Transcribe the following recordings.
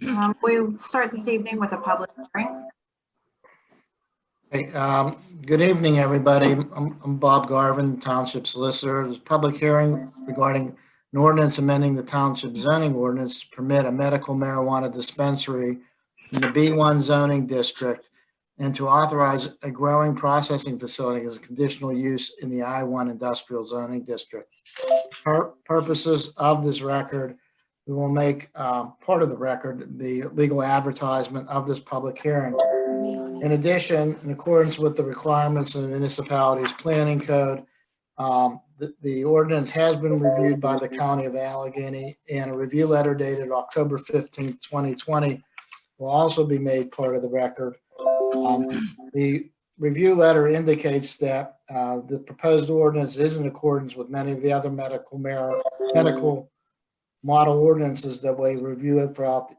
We start this evening with a public hearing. Hey, good evening, everybody. I'm Bob Garvin, Township Solicitor. There's a public hearing regarding an ordinance amending the Township zoning ordinance to permit a medical marijuana dispensary in the B1 zoning district and to authorize a growing processing facility as a conditional use in the I1 industrial zoning district. For purposes of this record, we will make part of the record the legal advertisement of this public hearing. In addition, in accordance with the requirements of the municipality's planning code, the ordinance has been reviewed by the County of Allegheny, and a review letter dated October 15th, 2020 will also be made part of the record. The review letter indicates that the proposed ordinance is in accordance with many of the other medical model ordinances that we review it throughout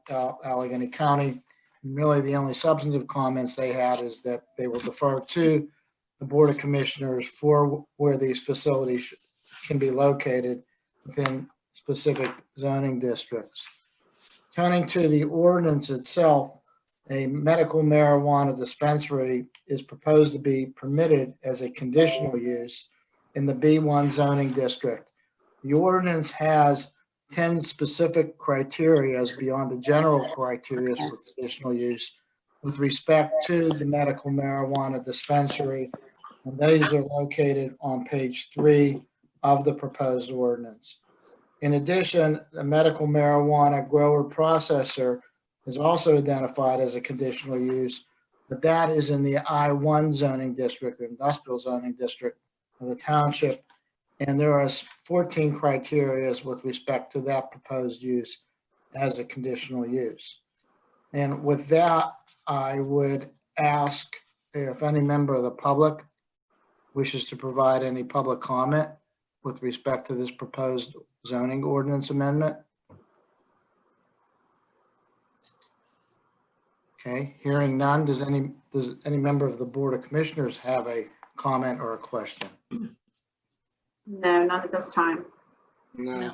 Allegheny County. And really, the only substantive comments they had is that they will defer to the Board of Commissioners for where these facilities can be located within specific zoning districts. Turning to the ordinance itself, a medical marijuana dispensary is proposed to be permitted as a conditional use in the B1 zoning district. The ordinance has 10 specific criteria beyond the general criteria for conditional use with respect to the medical marijuana dispensary, and those are located on page 3 of the proposed ordinance. In addition, the medical marijuana grower processor is also identified as a conditional use, but that is in the I1 zoning district, the industrial zoning district of the township. And there are 14 criteria with respect to that proposed use as a conditional use. And with that, I would ask if any member of the public wishes to provide any public comment with respect to this proposed zoning ordinance amendment. Okay, hearing none, does any member of the Board of Commissioners have a comment or a question? No, none at this time. No.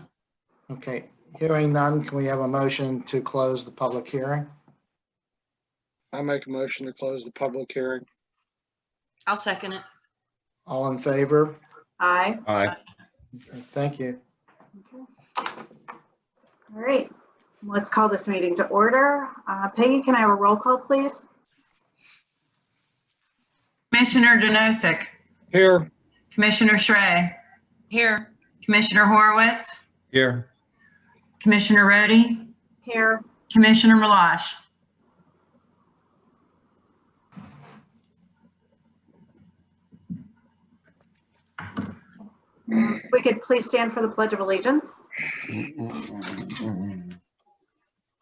Okay, hearing none, can we have a motion to close the public hearing? I make a motion to close the public hearing. I'll second it. All in favor? Aye. Aye. Okay, thank you. All right, let's call this meeting to order. Peggy, can I have a roll call, please? Commissioner Donosek, Here. Commissioner Schrey, Here. Commissioner Horowitz, Here. Commissioner Rhodey, Here. Commissioner Malash. We could please stand for the Pledge of Allegiance.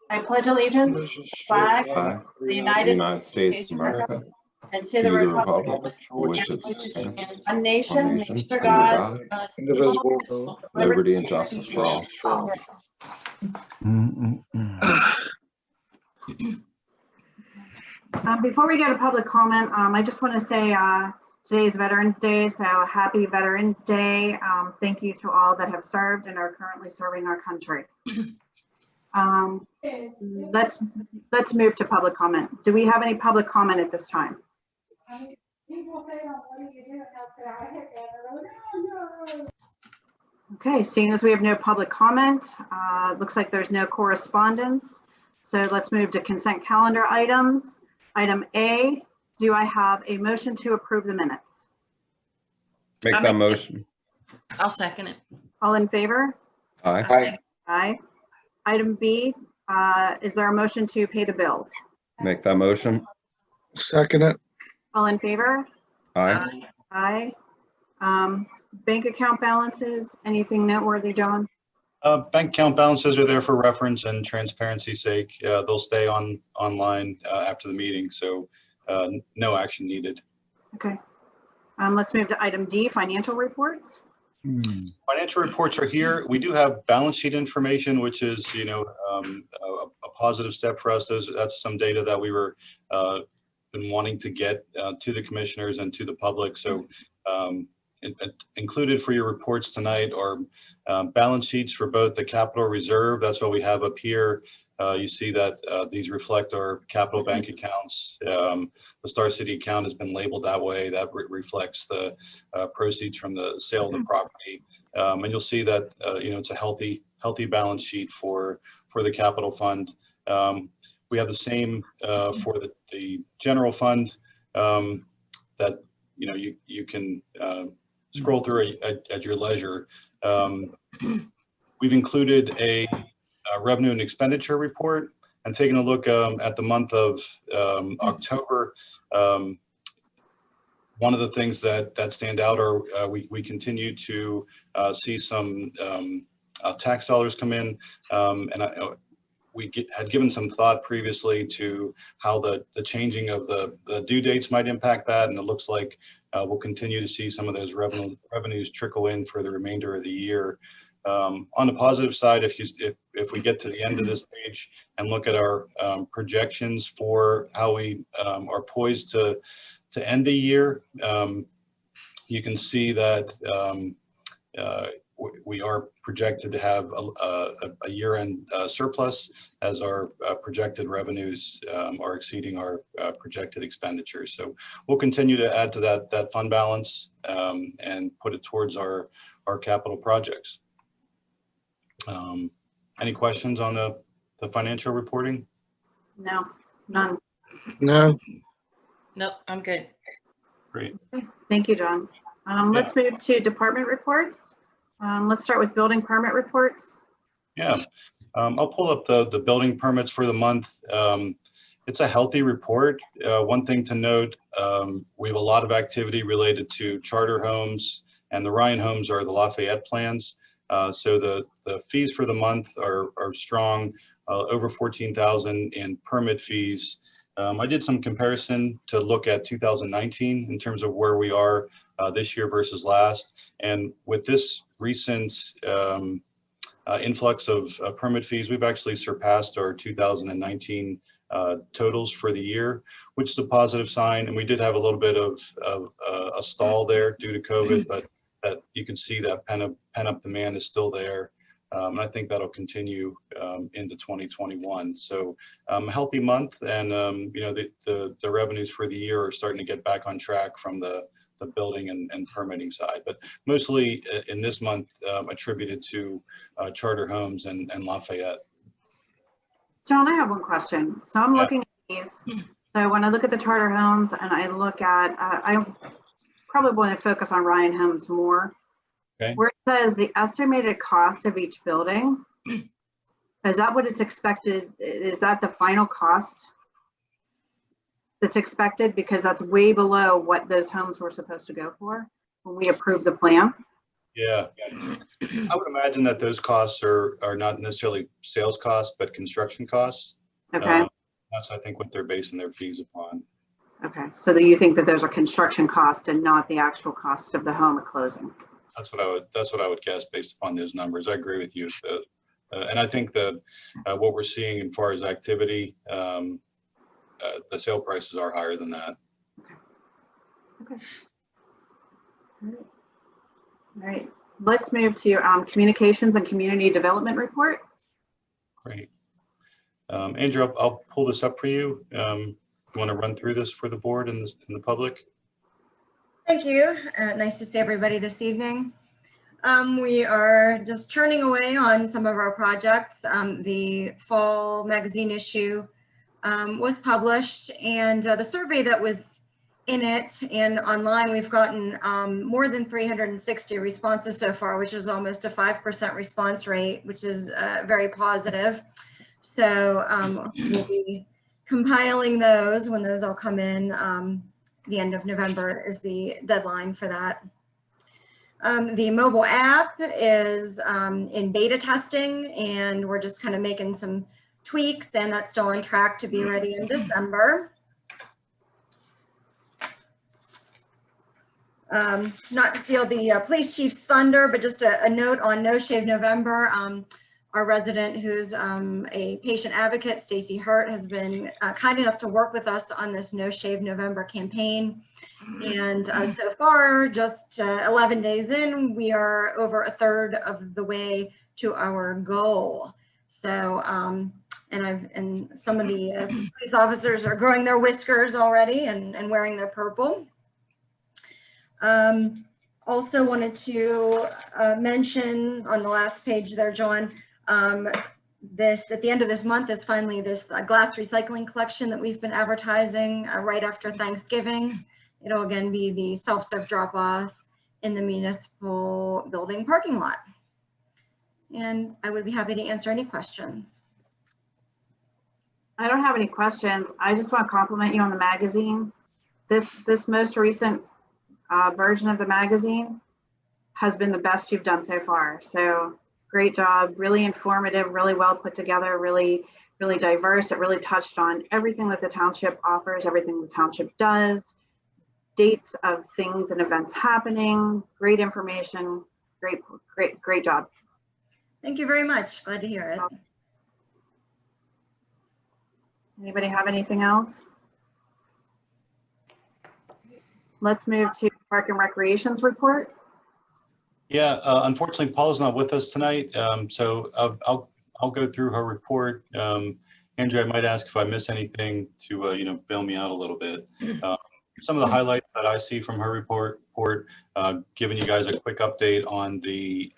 I pledge allegiance to the flag of the United States of America, and to to the the republic republic for which it stands, one nation, one nation, under under God, God, Indivisible. liberty and justice for all. Before we go to public comment, I just want to say today is Veterans Day, so happy Veterans Day. Thank you to all that have served and are currently serving our country. Let's move to public comment. Do we have any public comment at this time? People say, "Oh, what do you do?" I'll say, "I hit that." No. Okay, seeing as we have no public comment, looks like there's no correspondence. So let's move to consent calendar items. Item A, do I have a motion to approve the minutes? Make that motion. I'll second it. All in favor? Aye. Aye. Aye. Item B, is there a motion to pay the bills? Make that motion. Second it. All in favor? Aye. Aye. Bank account balances, anything noteworthy, John? Bank account balances are there for reference and transparency's sake. They'll stay online after the meeting, so no action needed. Okay. Let's move to item D, financial reports. Financial reports are here. We do have balance sheet information, which is, a positive step for us. That's some data that we were been wanting to get to the commissioners and to the public. So included for your reports tonight are balance sheets for both the capital reserve. That's what we have up here. You see that these reflect our capital bank accounts. The Star City account has been labeled that way. That reflects the proceeds from the sale of the property. And you'll see that, it's a healthy balance sheet for the capital fund. We have the same for the general fund that, you can scroll through at your leisure. We've included a revenue and expenditure report and taking a look at the month of October. One of the things that stand out are we continue to see some tax dollars come in, and we had given some thought previously to how the changing of the due dates might impact that, and it looks like we'll continue to see some of those revenues trickle in for the remainder of the year. On the positive side, if we get to the end of this page and look at our projections for how we are poised to end the year, you can see that we are projected to have a year-end surplus as our projected revenues are exceeding our projected expenditures. So we'll continue to add to that fund balance and put it towards our capital projects. Any questions on the financial reporting? No, none. No, Nope, I'm good. Great. Thank you, John. Let's move to department reports. Let's start with building permit reports. Yeah, I'll pull up the building permits for the month. It's a healthy report. One thing to note, we have a lot of activity related to charter homes, and the Ryan homes are the Lafayette plans. So the fees for the month are strong, over 14,000 in permit fees. I did some comparison to look at 2019 in terms of where we are this year versus last. And with this recent influx of permit fees, we've actually surpassed our 2019 totals for the year, which is a positive sign. And we did have a little bit of a stall there due to COVID, but that you can see that pent-up demand is still there. And I think that'll continue into 2021. So a healthy month, and the revenues for the year are starting to get back on track from the building and permitting side, but mostly in this month attributed to charter homes and Lafayette. John, I have one question. So I'm looking at these. So when I look at the charter homes and I look at, I probably want to focus on Ryan homes more. Okay. Where it says the estimated cost of each building, is that what it's expected? Is that the final cost that's expected? Because that's way below what those homes were supposed to go for when we approved the plan. Yeah, I would imagine that those costs are not necessarily sales costs, but construction costs. Okay. That's, I think, what they're basing their fees upon. Okay. So that you think that there's a construction cost and not the actual cost of the home at closing. That's what I would guess based upon those numbers. I agree with you. And I think that what we're seeing as far as activity, the sale prices are higher than that. Okay. All right. Let's move to communications and community development report. Great. Andrew, I'll pull this up for you. You want to run through this for the board and the public? Thank you. Nice to see everybody this evening. We are just turning away on some of our projects. The fall magazine issue was published, and the survey that was in it and online, we've gotten more than 360 responses so far, which is almost a 5% response rate, which is very positive. So we'll be compiling those when those all come in. The end of November is the deadline for that. The mobile app is in beta testing, and we're just kind of making some tweaks, and that's still on track to be ready in December. Not to steal the police chief's thunder, but just a note on No Shave November. Our resident who's a patient advocate, Stacy Hurt, has been kind enough to work with us on this No Shave November campaign. And so far, just 11 days in, we are over a third of the way to our goal. So and some of the police officers are growing their whiskers already and wearing their purple. Also wanted to mention on the last page there, John, this at the end of this month is finally this glass recycling collection that we've been advertising right after Thanksgiving. It'll again be the self-serve drop-off in the municipal building parking lot. And I would be happy to answer any questions. I don't have any questions. I just want to compliment you on the magazine. This most recent version of the magazine has been the best you've done so far. So great job, really informative, really well put together, really diverse. It really touched on everything that the township offers, everything the township does, dates of things and events happening, great information, great job. Thank you very much. Glad to hear it. Anybody have anything else? Let's move to Park and Recreation's report. Yeah, unfortunately, Paula's not with us tonight, so I'll go through her report. Andrew, I might ask if I miss anything to bail me out a little bit. Some of the highlights that I see from her report, giving you guys a quick update on the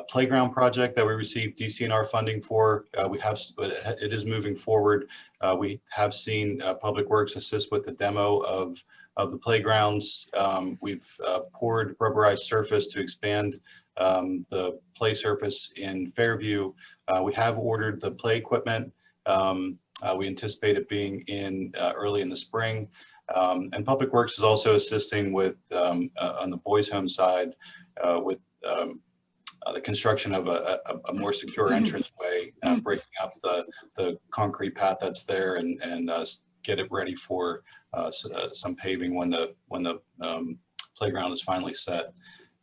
playground project that we received DCNR funding for. It is moving forward. We have seen Public Works assist with the demo of the playgrounds. We've poured rubberized surface to expand the play surface in Fairview. We have ordered the play equipment. We anticipate it being in early in the spring. And Public Works is also assisting with, on the boys' home side, with the construction of a more secure entranceway, breaking up the concrete path that's there and get it ready for some paving when the playground is finally set.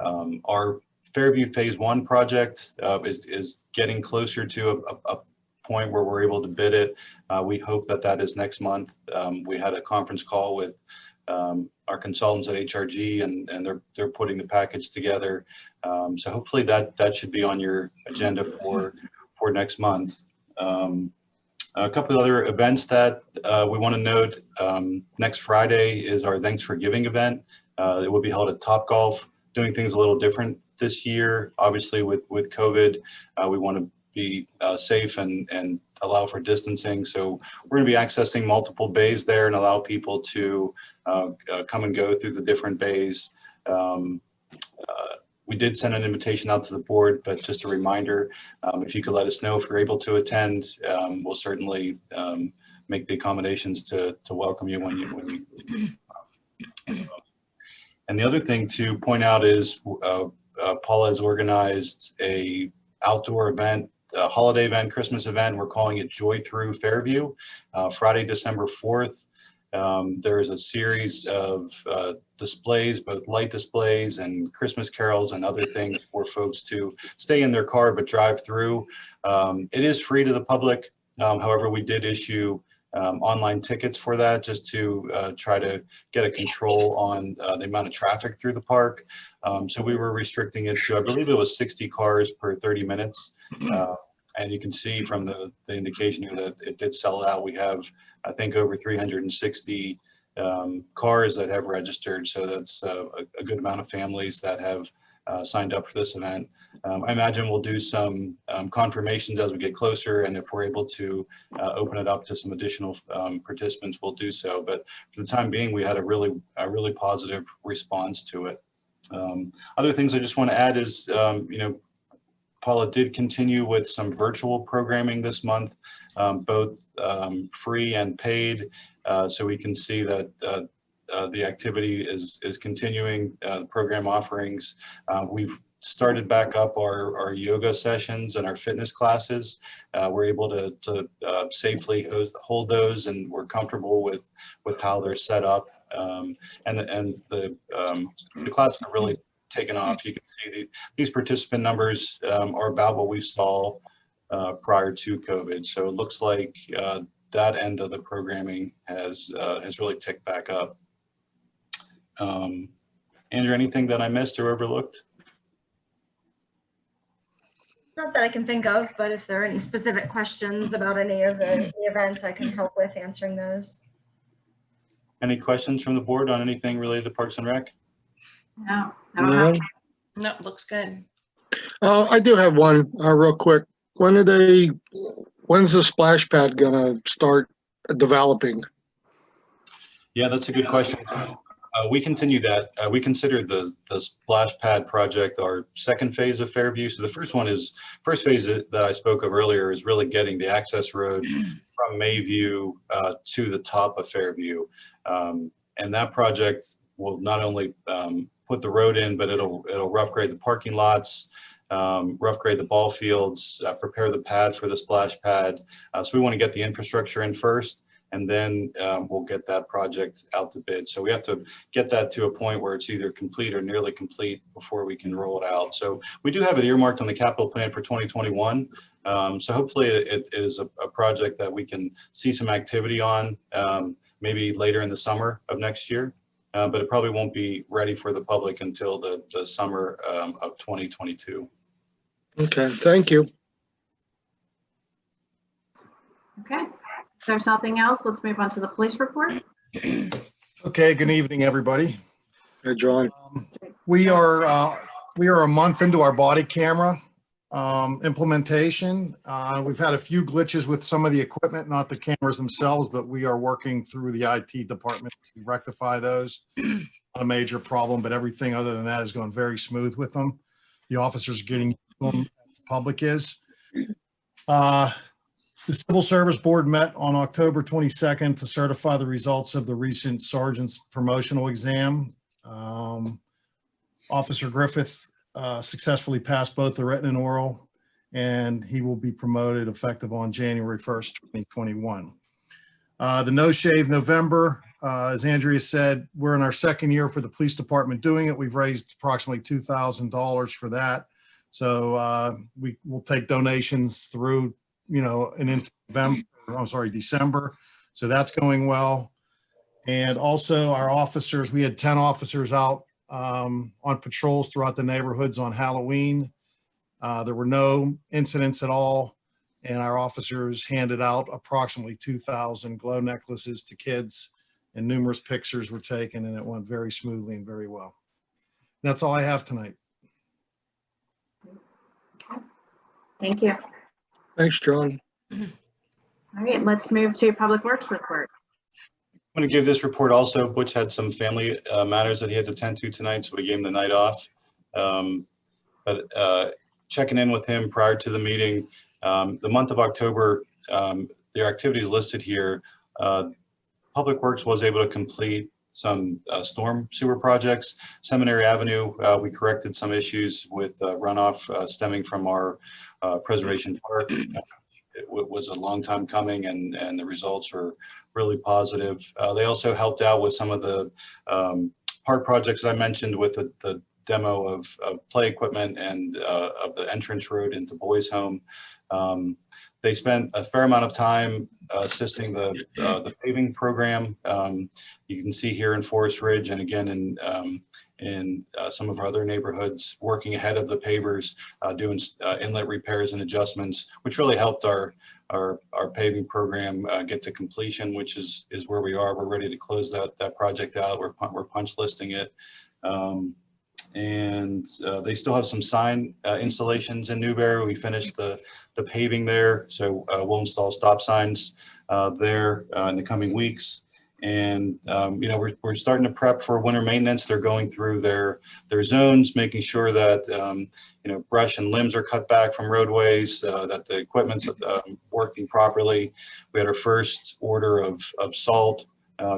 Our Fairview Phase 1 project is getting closer to a point where we're able to bid it. We hope that is next month. We had a conference call with our consultants at HRG and they're putting the package together. So hopefully that should be on your agenda for next month. A couple of other events that we want to note. Next Friday is our Thanks for Giving event. It will be held at Topgolf, doing things a little different this year. Obviously with COVID, we want to be safe and allow for distancing. So we're going to be accessing multiple bays there and allow people to come and go through the different bays. We did send an invitation out to the board, but just a reminder, if you could let us know if you're able to attend, we'll certainly make the accommodations to welcome you when you. And the other thing to point out is Paula has organized a outdoor event, a holiday event, Christmas event. We're calling it Joy Through Fairview, Friday, December 4th. There's a series of displays, both light displays and Christmas carols and other things for folks to stay in their car but drive through. It is free to the public. However, we did issue online tickets for that just to try to get a control on the amount of traffic through the park. So we were restricting it to, I believe it was 60 cars per 30 minutes. And you can see from the indication here that it did sell out. We have, I think, over 360 cars that have registered. So that's a good amount of families that have signed up for this event. I imagine we'll do some confirmations as we get closer, and if we're able to open it up to some additional participants, we'll do so. But for the time being, we had a really positive response to it. Other things I just want to add is, Paula did continue with some virtual programming this month, both free and paid. So we can see that the activity is continuing, the program offerings. We've started back up our yoga sessions and our fitness classes. We're able to safely hold those, and we're comfortable with how they're set up. And the classes have really taken off. You can see these participant numbers are about what we saw prior to COVID. So it looks like that end of the programming has really ticked back up. Andrew, anything that I missed or overlooked? Not that I can think of, but if there are any specific questions about any of the events, I can help with answering those. Any questions from the board on anything related to Parks and Rec? No, I don't have. No, looks good. I do have one, real quick. When's the splash pad gonna start developing? Yeah, that's a good question. We continue that. We consider the splash pad project our second phase of Fairview. So the first phase that I spoke of earlier is really getting the access road from Mayview to the top of Fairview. And that project will not only put the road in, but it'll rough grade the parking lots, rough grade the ball fields, prepare the pad for the splash pad. So we want to get the infrastructure in first, and then we'll get that project out to bid. So we have to get that to a point where it's either complete or nearly complete before we can roll it out. So we do have it earmarked on the capital plan for 2021. So hopefully it is a project that we can see some activity on maybe later in the summer of next year. But it probably won't be ready for the public until the summer of 2022. Okay, thank you. Okay, if there's nothing else, let's move on to the police report. Okay, good evening, everybody. Hey, John. We are a month into our body camera implementation. We've had a few glitches with some of the equipment, not the cameras themselves, but we are working through the IT department to rectify those. Not a major problem, but everything other than that is going very smooth with them. The officers are getting used to them, as the public is. The Civil Service Board met on October 22nd to certify the results of the recent sergeant's promotional exam. Officer Griffith successfully passed both the written and oral, and he will be promoted effective on January 1st, 2021. The No Shave November, as Andrea said, we're in our second year for the police department doing it. We've raised approximately $2,000 for that. So we will take donations through, and into December. So that's going well. And also our officers, we had 10 officers out on patrols throughout the neighborhoods on Halloween. There were no incidents at all. And our officers handed out approximately 2,000 glow necklaces to kids, and numerous pictures were taken, and it went very smoothly and very well. That's all I have tonight. Thank you. Thanks, John. All right, let's move to Public Works report. I'm going to give this report also. Butch had some family matters that he had to tend to tonight, so we gave him the night off. But checking in with him prior to the meeting, the month of October, their activities listed here, Public Works was able to complete some storm sewer projects. Seminary Avenue, we corrected some issues with runoff stemming from our Preservation Park. It was a long time coming, and the results were really positive. They also helped out with some of the park projects that I mentioned with the demo of play equipment and of the entrance road into Boys Home. They spent a fair amount of time assisting the paving program. You can see here in Forest Ridge, and again in some of our other neighborhoods, working ahead of the pavers, doing inlet repairs and adjustments, which really helped our paving program get to completion, which is where we are. We're ready to close that project out. We're punch listing it. And they still have some sign installations in Newberry. We finished the paving there, so we'll install stop signs there in the coming weeks. And we're starting to prep for winter maintenance. They're going through their zones, making sure that brush and limbs are cut back from roadways, that the equipment's working properly. We had our first order of salt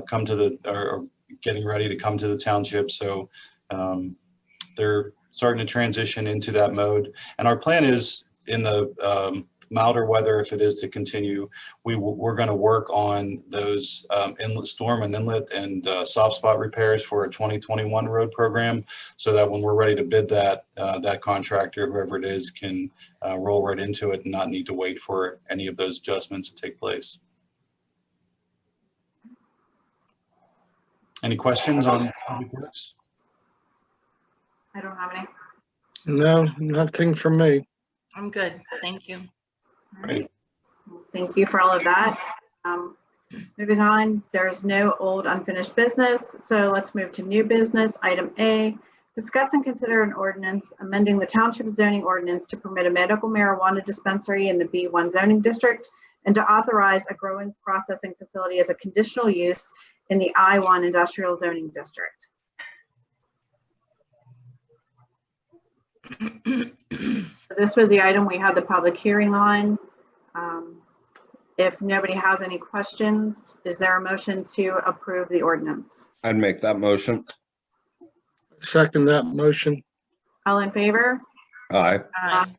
come to or getting ready to come to the township. So they're starting to transition into that mode. And our plan is, in the milder weather, if it is to continue, we're going to work on those storm and inlet and soft spot repairs for a 2021 road program, so that when we're ready to bid that contractor, whoever it is, can roll right into it and not need to wait for any of those adjustments to take place. Any questions on Public Works? I don't have any. No, nothing from me. I'm good. Thank you. Great. Thank you for all of that. Moving on, there's no old unfinished business, so let's move to new business. Item A, discuss and consider an ordinance amending the township zoning ordinance to permit a medical marijuana dispensary in the B1 zoning district and to authorize a growing processing facility as a conditional use in the I1 industrial zoning district. This was the item we had the public hearing on. If nobody has any questions, is there a motion to approve the ordinance? I'd make that motion. Second that motion. All in favor? Aye. Aye.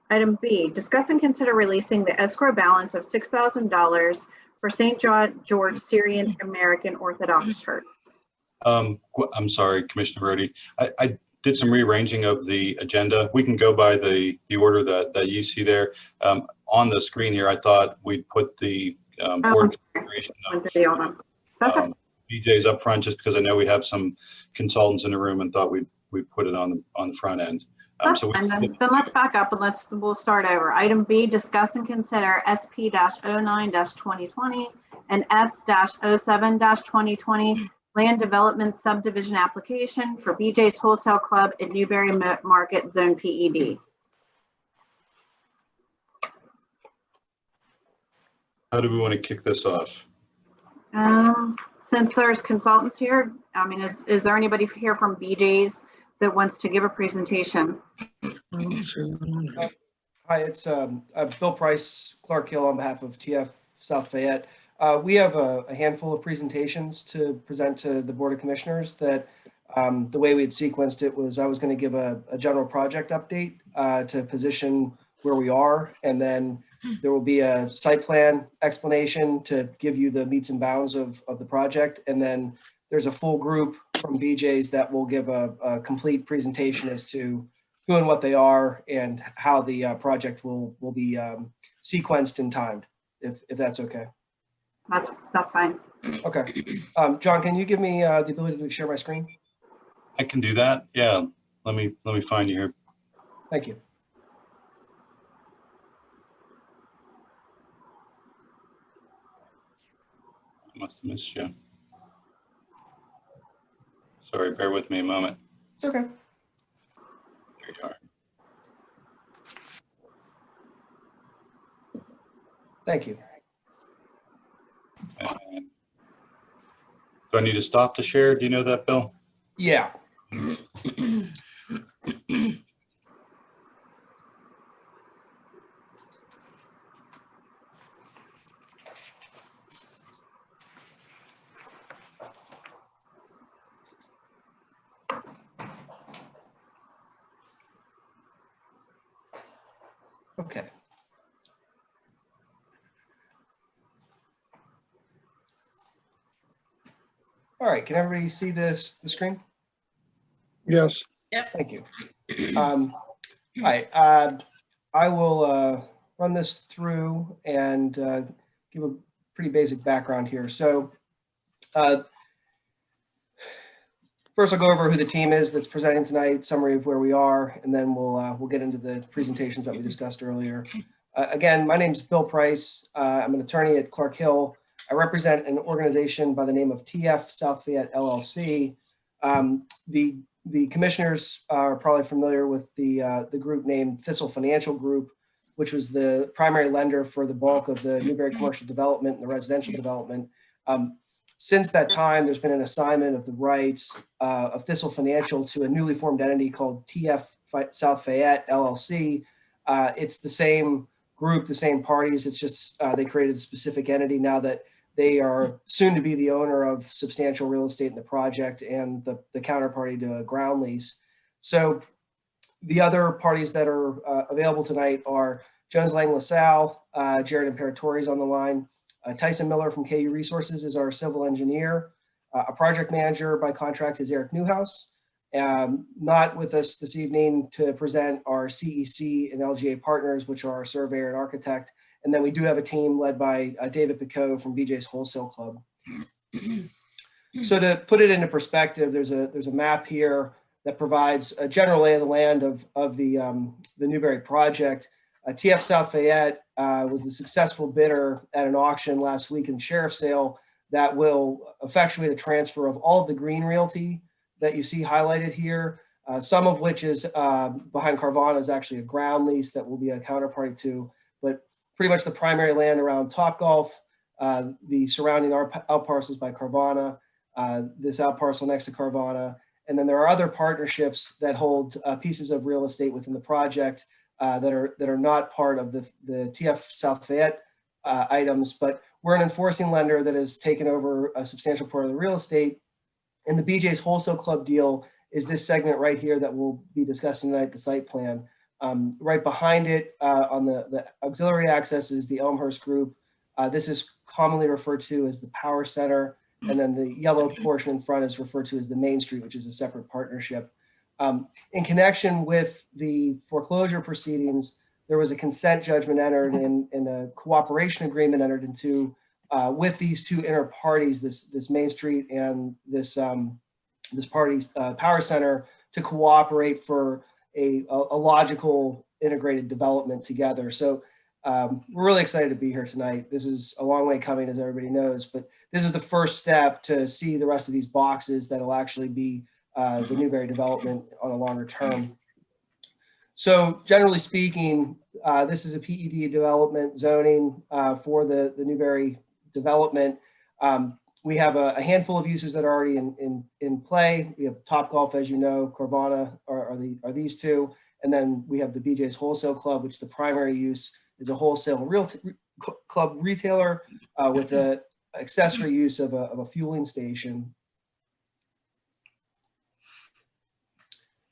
Item B, discuss and consider releasing the escrow balance of $6,000 for St. George Syrian American Orthodox Church. I'm sorry, Commissioner Brody. I did some rearranging of the agenda. We can go by the order that you see there. On the screen here, I thought we'd put the board configuration of That's okay. BJ's up front, just because I know we have some consultants in the room and thought we'd put it on the front end. That's fine. Then let's back up and we'll start over. Item B, discuss and consider SP-09-2020 and S-07-2020 land development subdivision application for BJ's Wholesale Club in Newberry Market Zone PED. How do we want to kick this off? Since there's consultants here, I mean, is there anybody here from BJ's that wants to give a presentation? Hi, it's Bill Price, Clark Hill on behalf of TF South Fayette. We have a handful of presentations to present to the Board of Commissioners that the way we had sequenced it was I was going to give a general project update to position where we are, and then there will be a site plan explanation to give you the meets and bounds of the project, and then there's a full group from BJ's that will give a complete presentation as to who and what they are and how the project will be sequenced and timed, if that's okay. That's fine. Okay. John, can you give me the ability to share my screen? I can do that. Yeah. Let me find you here. Thank you. I must have missed you. Sorry, bear with me a moment. It's okay. There you are. Thank you. Do I need to stop the share? Do you know that, Bill? Yeah. Okay. All right, can everybody see the screen? Yes. Thank you. All right, I will run this through and give a pretty basic background here. So first I'll go over who the team is that's presenting tonight, summary of where we are, and then we'll get into the presentations that we discussed earlier. Again, my name is Bill Price. I'm an attorney at Clark Hill. I represent an organization by the name of TF South Fayette LLC. The commissioners are probably familiar with the group named Thistle Financial Group, which was the primary lender for the bulk of the Newberry commercial development and the residential development. Since that time, there's been an assignment of the rights of Thistle Financial to a newly formed entity called TF South Fayette LLC. It's the same group, the same parties. It's just they created a specific entity now that they are soon to be the owner of substantial real estate in the project and the counterparty to a ground lease. So the other parties that are available tonight are Jones Lang LaSalle, Jared Imperatori is on the line. Tyson Miller from KU Resources is our civil engineer. A project manager by contract is Eric Newhouse. Not with us this evening to present our CEC and LGA partners, which are our surveyor and architect. And then we do have a team led by David Picot from BJ's Wholesale Club. So to put it into perspective, there's a map here that provides a general lay of the land of the Newberry project. TF South Fayette was the successful bidder at an auction last week in the sheriff's sale that will effectuate a transfer of all of the green realty that you see highlighted here, some of which is behind Carvana is actually a ground lease that will be a counterparty to, but pretty much the primary land around Topgolf, the surrounding out parcels by Carvana, this out parcel next to Carvana, and then there are other partnerships that hold pieces of real estate within the project that are not part of the TF South Fayette items, but we're an enforcing lender that has taken over a substantial part of the real estate. And the BJ's Wholesale Club deal is this segment right here that we'll be discussing tonight, the site plan. Right behind it on the auxiliary access is the Elmhurst Group. This is commonly referred to as the Power Center. And then the yellow portion in front is referred to as the Main Street, which is a separate partnership. In connection with the foreclosure proceedings, there was a consent judgment entered in a cooperation agreement entered into with these two inner parties, this Main Street and this party's Power Center, to cooperate for a logical integrated development together. So we're really excited to be here tonight. This is a long way coming, as everybody knows, but this is the first step to see the rest of these boxes that'll actually be the Newberry development on a longer term. So generally speaking, this is a PED development zoning for the Newberry development. We have a handful of uses that are already in play. We have Topgolf, as you know, Carvana are these two. And then we have the BJ's Wholesale Club, which the primary use is a wholesale club retailer with the accessory use of a fueling station.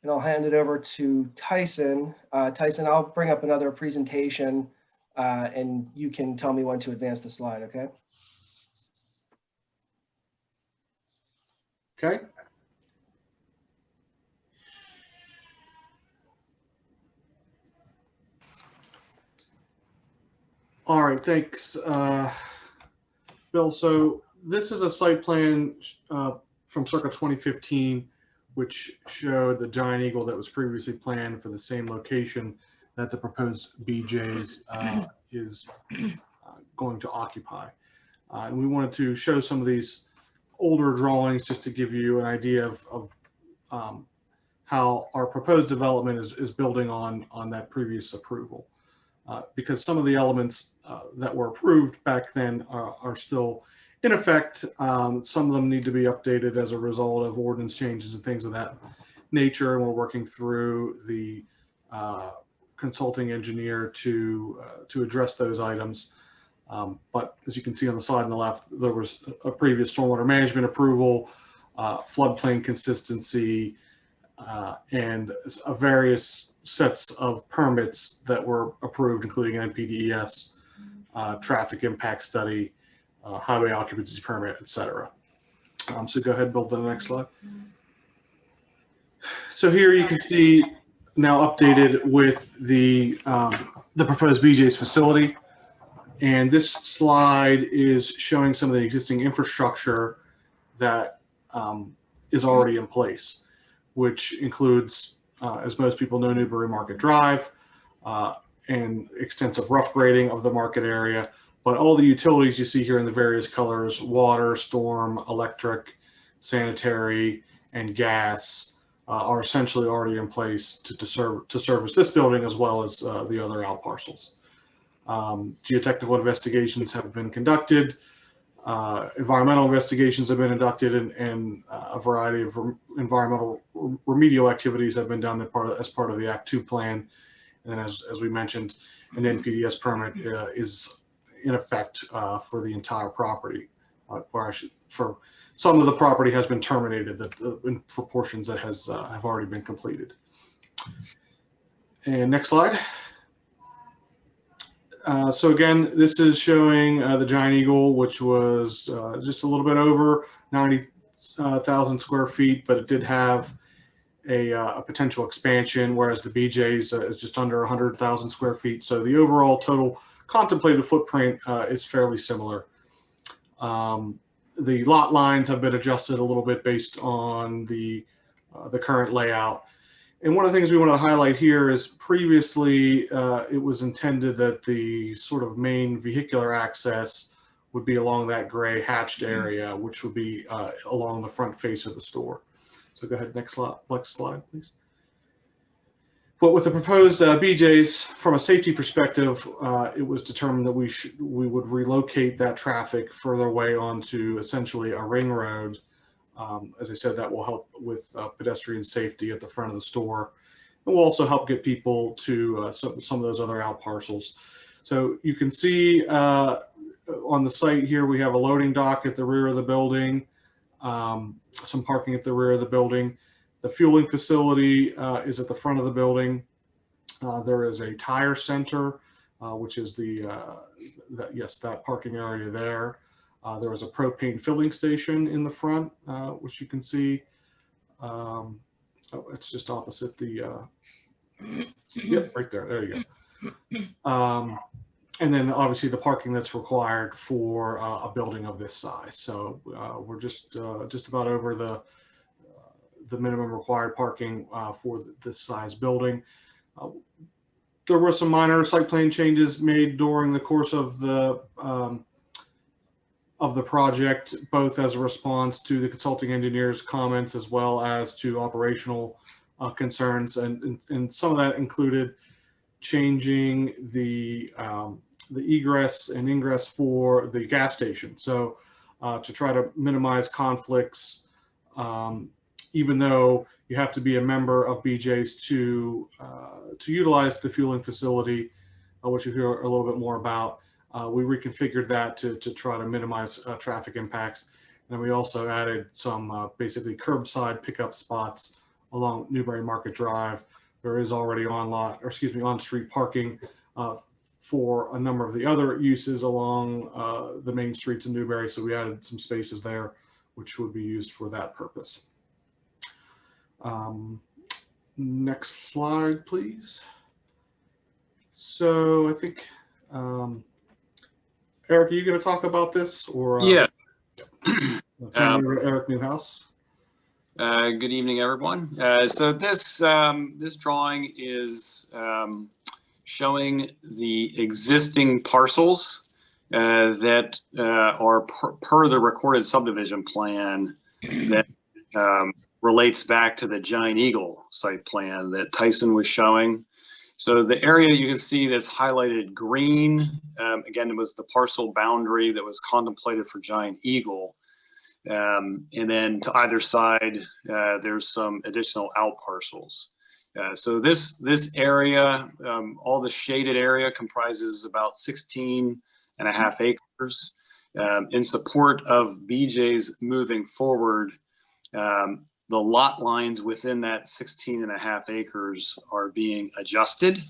And I'll hand it over to Tyson. Tyson, I'll bring up another presentation and you can tell me when to advance the slide, okay? Okay. All right, thanks, Bill. So this is a site plan from circa 2015, which showed the giant eagle that was previously planned for the same location that the proposed BJ's is going to occupy. And we wanted to show some of these older drawings just to give you an idea of how our proposed development is building on that previous approval. Because some of the elements that were approved back then are still in effect. Some of them need to be updated as a result of ordinance changes and things of that nature. And we're working through the consulting engineer to address those items. But as you can see on the slide on the left, there was a previous stormwater management approval, floodplain consistency, and various sets of permits that were approved, including NPDES, traffic impact study, highway occupancy permit, etc. So go ahead and build to the next slide. So here you can see now updated with the proposed BJ's facility. And this slide is showing some of the existing infrastructure that is already in place, which includes, as most people know, Newbury Market Drive and extensive rough grading of the market area. But all the utilities you see here in the various colors, water, storm, electric, sanitary, and gas are essentially already in place to service this building as well as the other out parcels. Geotechnical investigations have been conducted, environmental investigations have been conducted, and a variety of environmental remedial activities have been done as part of the Act 2 plan. And then as we mentioned, an NPDES permit is in effect for the entire property, for some of the property has been terminated in proportions that have already been completed. And next slide. So again, this is showing the Giant Eagle, which was just a little bit over 90,000 square feet, but it did have a potential expansion, whereas the BJ's is just under 100,000 square feet. So the overall total contemplated footprint is fairly similar. The lot lines have been adjusted a little bit based on the the current layout. And one of the things we want to highlight here is previously it was intended that the sort of main vehicular access would be along that gray hatched area, which would be along the front face of the store. So go ahead, next slide, please. But with the proposed BJ's, from a safety perspective, it was determined that we would relocate that traffic further away onto essentially a ring road. As I said, that will help with pedestrian safety at the front of the store. It will also help get people to some of those other out parcels. So you can see on the site here, we have a loading dock at the rear of the building, some parking at the rear of the building. The fueling facility is at the front of the building. There is a tire center, which is that parking area there. There is a propane filling station in the front, which you can see. It's just opposite the, yep, right there. There you go. And then obviously the parking that's required for a building of this size. So we're just about over the minimum required parking for this size building. There were some minor site plan changes made during the course of the project, both as a response to the consulting engineer's comments as well as to operational concerns, and some of that included changing the egress and ingress for the gas station. So to try to minimize conflicts, even though you have to be a member of BJ's to utilize the fueling facility, which you'll hear a little bit more about. We reconfigured that to try to minimize traffic impacts. And we also added some basically curbside pickup spots along Newbury Market Drive. There is already on-street parking for a number of the other uses along the main streets in Newbury. So we added some spaces there, which would be used for that purpose. Next slide, please. So I think, Eric, are you going to talk about this, or yeah? Eric Newhouse. Good evening, everyone. So this drawing is showing the existing parcels that are per the recorded subdivision plan that relates back to the Giant Eagle site plan that Tyson was showing. So the area you can see that's highlighted green, again, it was the parcel boundary that was contemplated for Giant Eagle. And then to either side, there's some additional out parcels. So this area, all the shaded area comprises about 16.5 acres. In support of BJ's moving forward, the lot lines within that 16.5 acres are being adjusted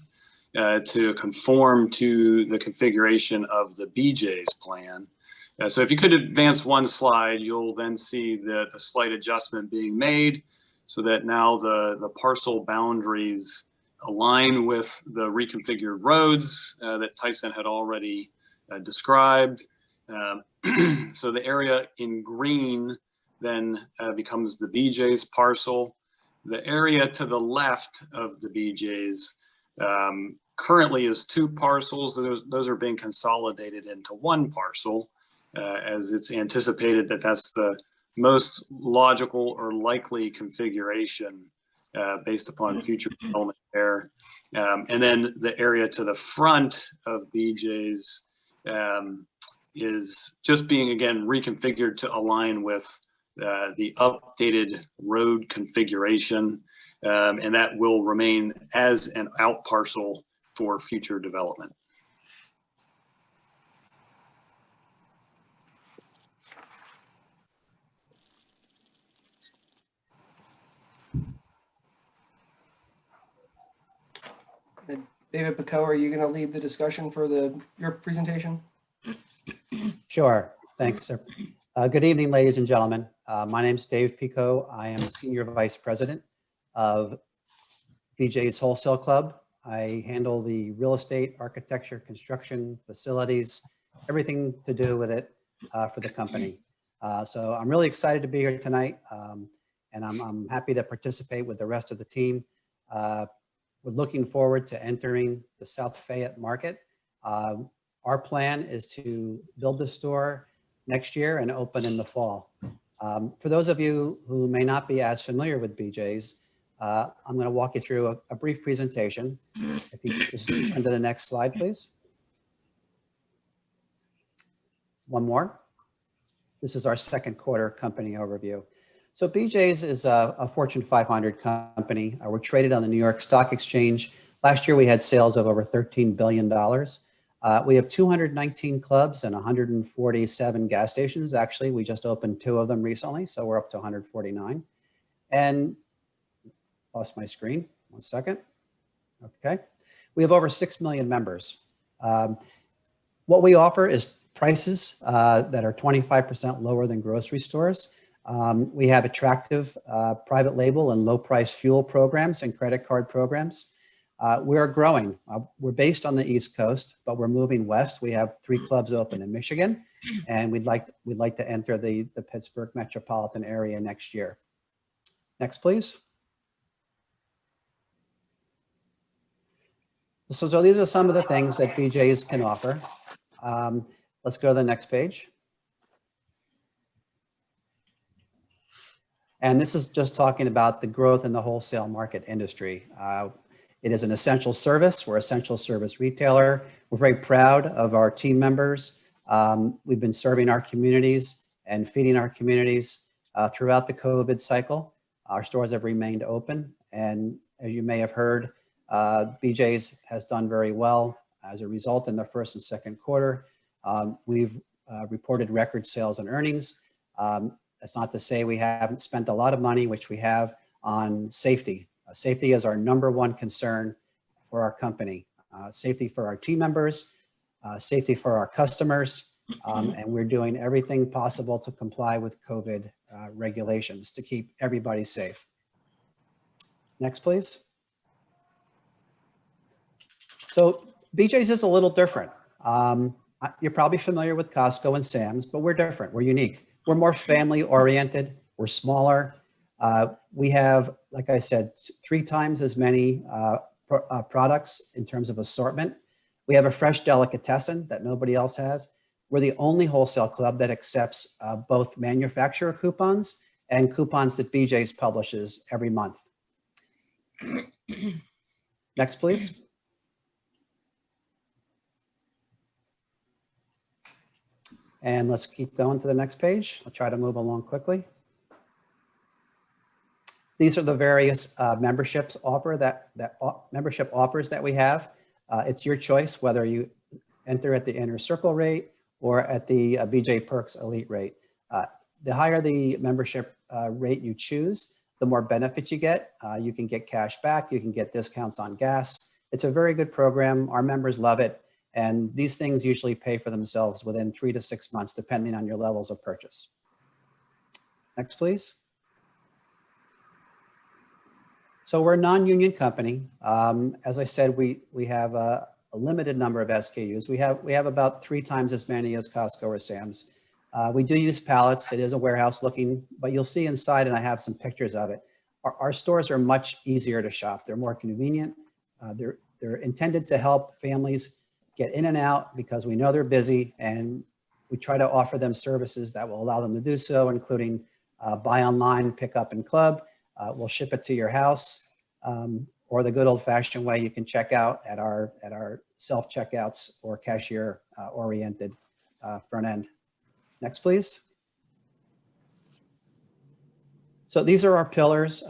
to conform to the configuration of the BJ's plan. So if you could advance one slide, you'll then see that a slight adjustment being made so that now the parcel boundaries align with the reconfigured roads that Tyson had already described. So the area in green then becomes the BJ's parcel. The area to the left of the BJ's currently is 2 parcels. Those are being consolidated into 1 parcel, as it's anticipated that that's the most logical or likely configuration based upon future development there. And then the area to the front of BJ's is just being, again, reconfigured to align with the updated road configuration, and that will remain as an out parcel for future development. David Pico, are you going to lead the discussion for your presentation? Sure. Thanks, sir. Good evening, ladies and gentlemen. My name is Dave Pico. I am Senior Vice President of BJ's Wholesale Club. I handle the real estate, architecture, construction, facilities, everything to do with it for the company. So I'm really excited to be here tonight. and I'm happy to participate with the rest of the team. We're looking forward to entering the South Fayette market. Our plan is to build the store next year and open in the fall. For those of you who may not be as familiar with BJ's, I'm going to walk you through a brief presentation. If you could just turn to the next slide, please. One more. This is our second quarter company overview. So BJ's is a Fortune 500 company. We're traded on the New York Stock Exchange. Last year, we had sales of over $13 billion. We have 219 clubs and 147 gas stations. Actually, we just opened 2 of them recently, so we're up to 149. And lost my screen. One second. Okay. We have over 6 million members. What we offer is prices that are 25% lower than grocery stores. We have attractive private label and low price fuel programs and credit card programs. We're growing. We're based on the East Coast, but we're moving west. We have 3 clubs open in Michigan, and we'd like to enter the Pittsburgh metropolitan area next year. Next, please. So these are some of the things that BJ's can offer. Let's go to the next page. And this is just talking about the growth in the wholesale market industry. It is an essential service. We're an essential service retailer. We're very proud of our team members. We've been serving our communities and feeding our communities throughout the COVID cycle. Our stores have remained open. And as you may have heard, BJ's has done very well as a result in the first and second quarter. We've reported record sales and earnings. That's not to say we haven't spent a lot of money, which we have, on safety. Safety is our #1 concern for our company. Safety for our team members, safety for our customers, and we're doing everything possible to comply with COVID regulations to keep everybody safe. Next, please. So BJ's is a little different. You're probably familiar with Costco and Sam's, but we're different. We're unique. We're more family oriented. We're smaller. We have, like I said, 3 times as many products in terms of assortment. We have a fresh delicatessen that nobody else has. We're the only wholesale club that accepts both manufacturer coupons and coupons that BJ's publishes every month. Next, please. And let's keep going to the next page. I'll try to move along quickly. These are the various membership offers that we have. It's your choice whether you enter at the Inner Circle rate or at the BJ Perks Elite rate. The higher the membership rate you choose, the more benefits you get. You can get cash back. You can get discounts on gas. It's a very good program. Our members love it. And these things usually pay for themselves within 3 to 6 months, depending on your levels of purchase. Next, please. So we're a non-union company. As I said, we have a limited number of SKUs. We have about 3 times as many as Costco or Sam's. We do use pallets. It is a warehouse looking, but you'll see inside, and I have some pictures of it. Our stores are much easier to shop. They're more convenient. They're intended to help families get in and out because we know they're busy, and we try to offer them services that will allow them to do so, including buy online, pick up in club. We'll ship it to your house, or the good old-fashioned way, you can check out at our self-checkouts or cashier oriented front end. Next, please. So these are our pillars.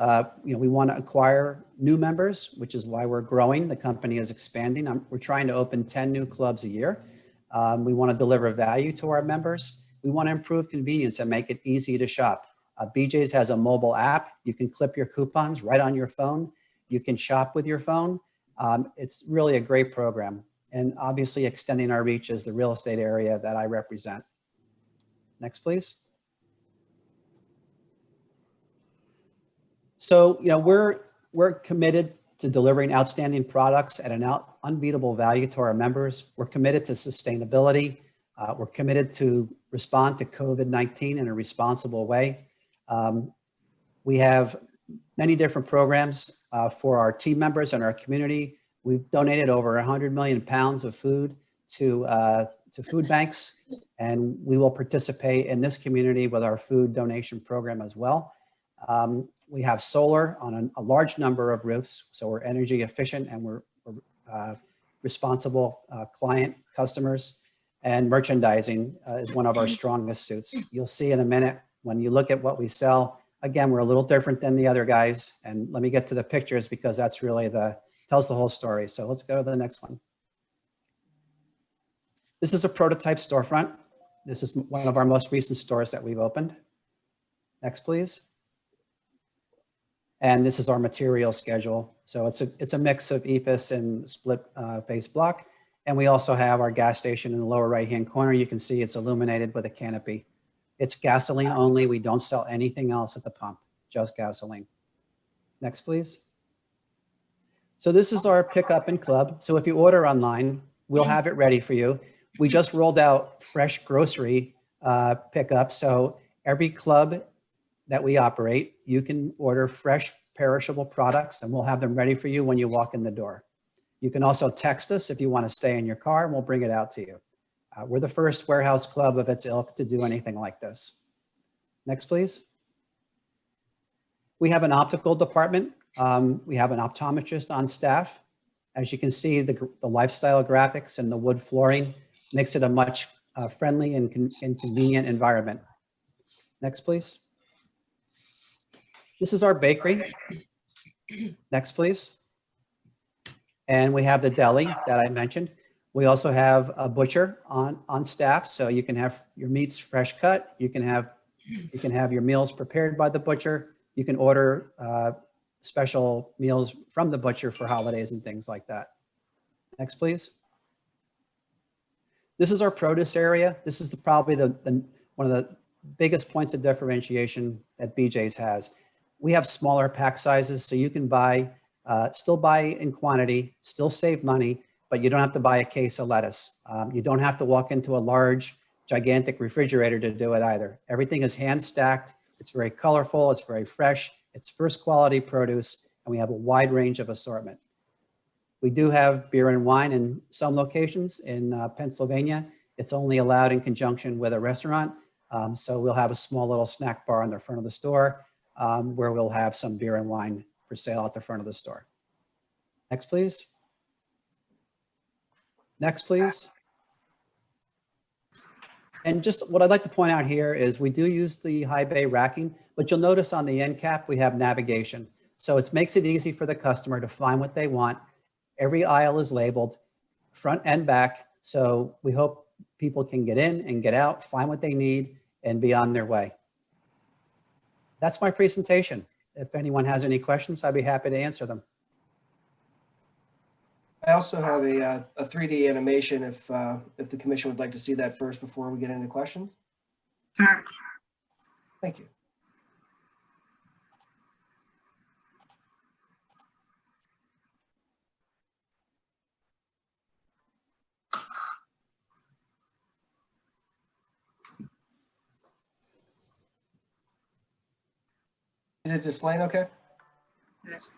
We want to acquire new members, which is why we're growing. The company is expanding. We're trying to open 10 new clubs a year. We want to deliver value to our members. We want to improve convenience and make it easy to shop. BJ's has a mobile app. You can clip your coupons right on your phone. You can shop with your phone. It's really a great program. And obviously extending our reach is the real estate area that I represent. Next, please. So, we're committed to delivering outstanding products at an unbeatable value to our members. We're committed to sustainability. We're committed to respond to COVID-19 in a responsible way. We have many different programs for our team members and our community. We've donated over 100 million pounds of food to food banks, and we will participate in this community with our food donation program as well. We have solar on a large number of roofs, so we're energy efficient and we're responsible client customers. And merchandising is one of our strongest suits. You'll see in a minute when you look at what we sell. Again, we're a little different than the other guys. And let me get to the pictures because that's really tells the whole story. So let's go to the next one. This is a prototype storefront. This is one of our most recent stores that we've opened. Next, please. And this is our material schedule. So it's a mix of EPIS and split face block. And we also have our gas station in the lower right-hand corner. You can see it's illuminated with a canopy. It's gasoline only. We don't sell anything else at the pump, just gasoline. Next, please. So this is our pickup and club. So if you order online, we'll have it ready for you. We just rolled out fresh grocery pickup. So every club that we operate, you can order fresh perishable products and we'll have them ready for you when you walk in the door. You can also text us if you want to stay in your car and we'll bring it out to you. We're the first warehouse club of its ilk to do anything like this. Next, please. We have an optical department. We have an optometrist on staff. As you can see, the lifestyle graphics and the wood flooring makes it a much friendly and convenient environment. Next, please. This is our bakery. Next, please. And we have the deli that I mentioned. We also have a butcher on staff, so you can have your meats fresh cut. You can have your meals prepared by the butcher. You can order special meals from the butcher for holidays and things like that. Next, please. This is our produce area. This is probably one of the biggest points of differentiation that BJ's has. We have smaller pack sizes, so you can still buy in quantity, still save money, but you don't have to buy a case of lettuce. You don't have to walk into a large, gigantic refrigerator to do it either. Everything is hand stacked. It's very colorful. It's very fresh. It's first quality produce, and we have a wide range of assortment. We do have beer and wine in some locations in Pennsylvania. It's only allowed in conjunction with a restaurant. So we'll have a small little snack bar on the front of the store where we'll have some beer and wine for sale at the front of the store. Next, please. Next, please. And just what I'd like to point out here is we do use the high bay racking, but you'll notice on the end cap, we have navigation. So it makes it easy for the customer to find what they want. Every aisle is labeled front and back. So we hope people can get in and get out, find what they need, and be on their way. That's my presentation. If anyone has any questions, I'd be happy to answer them. I also have a 3D animation if the commission would like to see that first before we get into questions. Sure. Thank you. Is it displaying okay? Yes.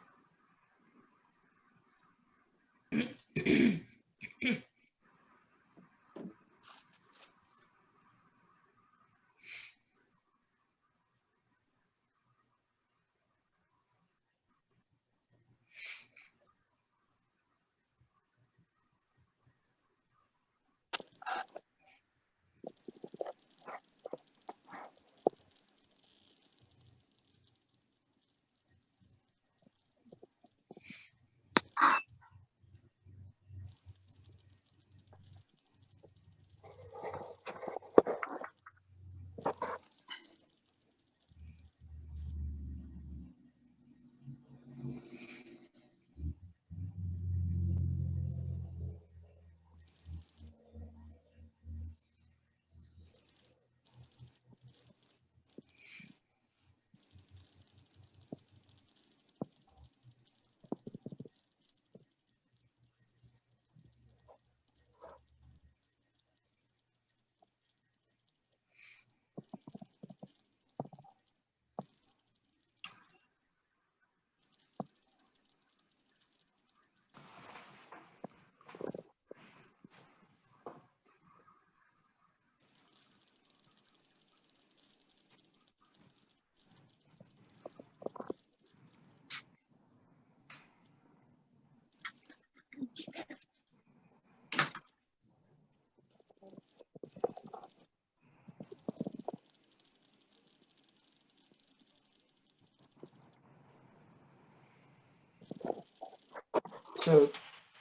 So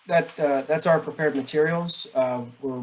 that's our prepared materials. We're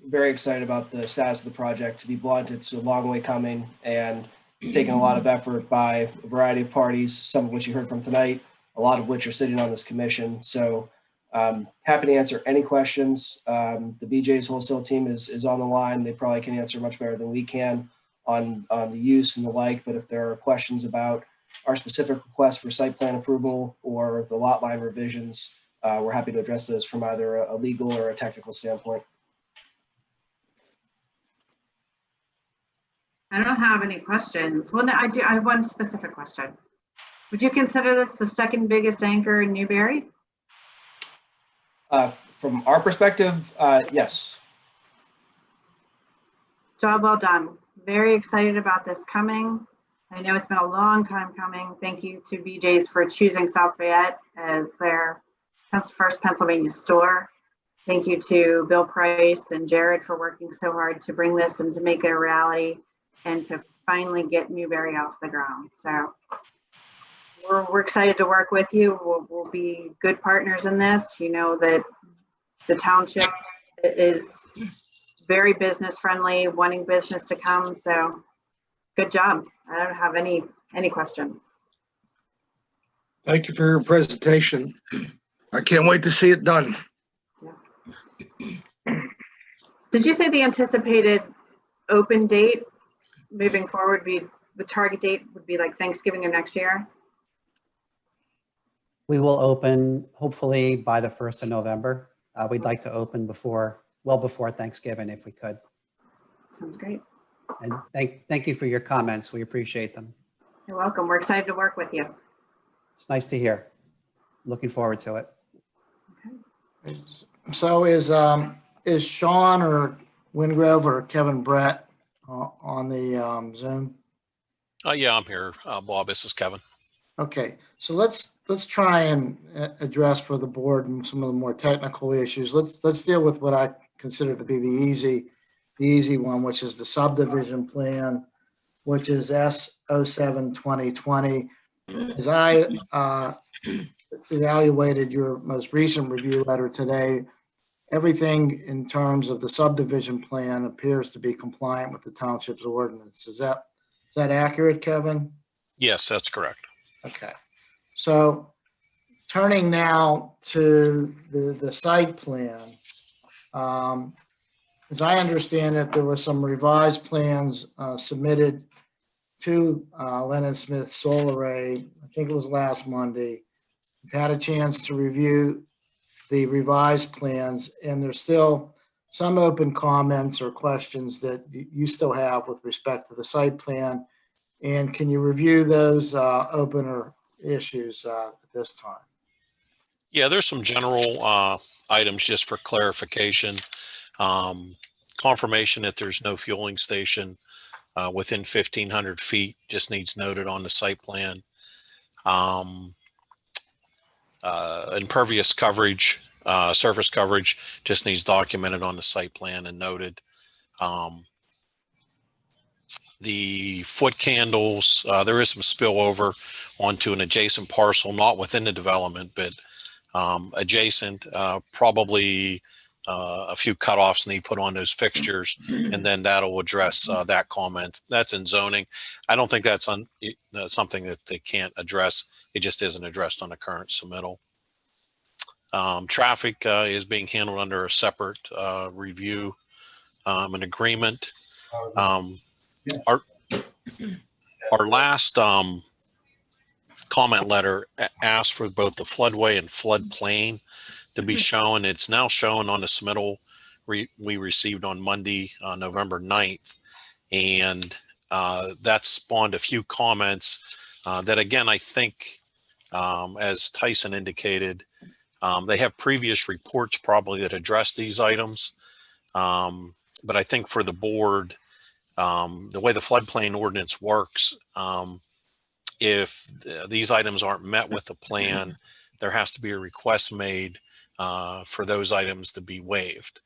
very excited about the status of the project. To be blunt, it's a long way coming, and it's taken a lot of effort by a variety of parties, some of which you heard from tonight, a lot of which are sitting on this commission. So happy to answer any questions. The BJ's wholesale team is on the line. They probably can answer much better than we can on the use and the like. But if there are questions about our specific request for site plan approval or the lot line revisions, we're happy to address those from either a legal or a technical standpoint. I don't have any questions. Well, no, I do. I have one specific question. Would you consider this the second biggest anchor in Newberry? From our perspective, yes. Job well done. Very excited about this coming. I know it's been a long time coming. Thank you to BJ's for choosing South Fayette as their first Pennsylvania store. Thank you to Bill Price and Jared for working so hard to bring this and to make it a reality and to finally get Newberry off the ground. So we're excited to work with you. We'll be good partners in this. You know that the township is very business friendly, wanting business to come. So good job. I don't have any questions. Thank you for your presentation. I can't wait to see it done. Did you say the anticipated open date moving forward the target date would be like Thanksgiving of next year? We will open hopefully by the 1st of November. We'd like to open well before Thanksgiving if we could. Sounds great. And thank you for your comments. We appreciate them. You're welcome. We're excited to work with you. It's nice to hear. Looking forward to it. Okay. So is Sean or Wingrove or Kevin Brett on the Zoom? Yeah, I'm here, Bob. This is Kevin. Okay, so let's try and address for the board and some of the more technical issues. Let's deal with what I consider to be the easy one, which is the subdivision plan, which is S07-2020. As I evaluated your most recent review letter today, everything in terms of the subdivision plan appears to be compliant with the township's ordinance. Is that accurate, Kevin? Yes, that's correct. Okay. So turning now to the site plan, as I understand it, there were some revised plans submitted to Lennon Smith Solar Array. I think it was last Monday. We've had a chance to review the revised plans, and there's still some open comments or questions that you still have with respect to the site plan. And can you review those opener issues at this time? Yeah, there's some general items just for clarification. Confirmation that there's no fueling station within 1,500 feet just needs noted on the site plan. Impervious coverage, surface coverage just needs documented on the site plan and noted. The foot candles, there is some spillover onto an adjacent parcel, not within the development, but adjacent, probably a few cutoffs need put on those fixtures, and then that'll address that comment. That's in zoning. I don't think that's something that they can't address. It just isn't addressed on the current submittal. Traffic is being handled under a separate review, an agreement. Our last comment letter asked for both the floodway and floodplain to be shown. It's now shown on the submittal we received on Monday, November 9th. And that spawned a few comments that, again, I think, as Tyson indicated, they have previous reports probably that address these items. But I think for the board, the way the floodplain ordinance works, if these items aren't met with the plan, there has to be a request made for those items to be waived.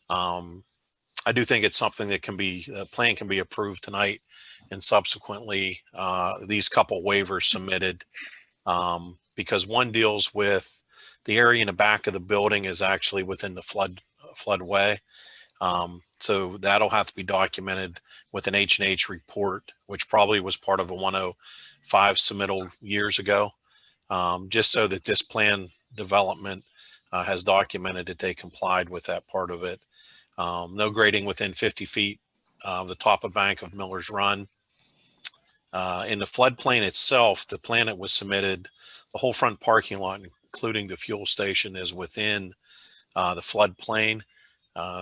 I do think it's something that can be, the plan can be approved tonight and subsequently these couple waivers submitted, because one deals with The area in the back of the building is actually within the floodway. So that'll have to be documented with an H&H report, which probably was part of a 105 submittal years ago, just so that this plan development has documented that they complied with that part of it. No grading within 50 feet of the top of bank of Miller's Run. In the floodplain itself, the plan that was submitted, the whole front parking lot, including the fuel station, is within the floodplain.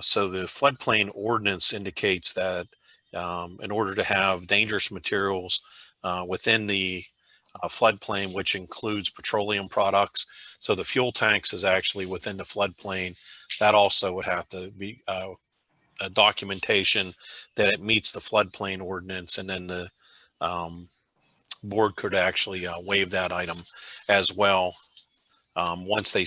So the floodplain ordinance indicates that in order to have dangerous materials within the floodplain, which includes petroleum products, so the fuel tanks is actually within the floodplain, that also would have to be a documentation that it meets the floodplain ordinance, and then the board could actually waive that item as well once they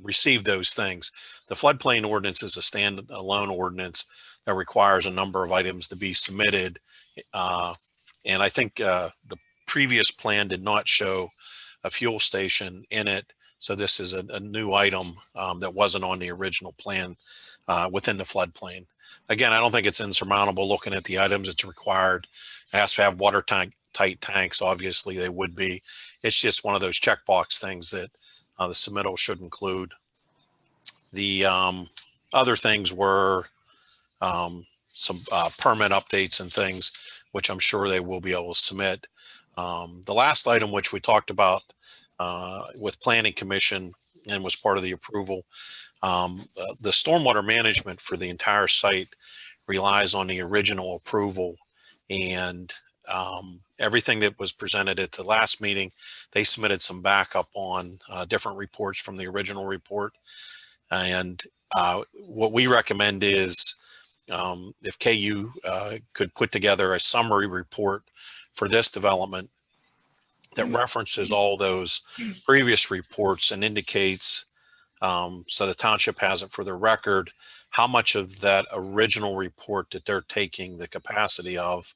receive those things. The floodplain ordinance is a standalone ordinance that requires a number of items to be submitted. And I think the previous plan did not show a fuel station in it. So this is a new item that wasn't on the original plan within the floodplain. Again, I don't think it's insurmountable looking at the items it's required. It has to have watertight tanks. Obviously they would be. It's just one of those checkbox things that the submittal should include. The other things were some permit updates and things, which I'm sure they will be able to submit. The last item, which we talked about with Planning Commission and was part of the approval, the stormwater management for the entire site relies on the original approval, and everything that was presented at the last meeting, they submitted some backup on different reports from the original report. And what we recommend is if KU could put together a summary report for this development that references all those previous reports and indicates, so the township has it for the record, how much of that original report that they're taking the capacity of.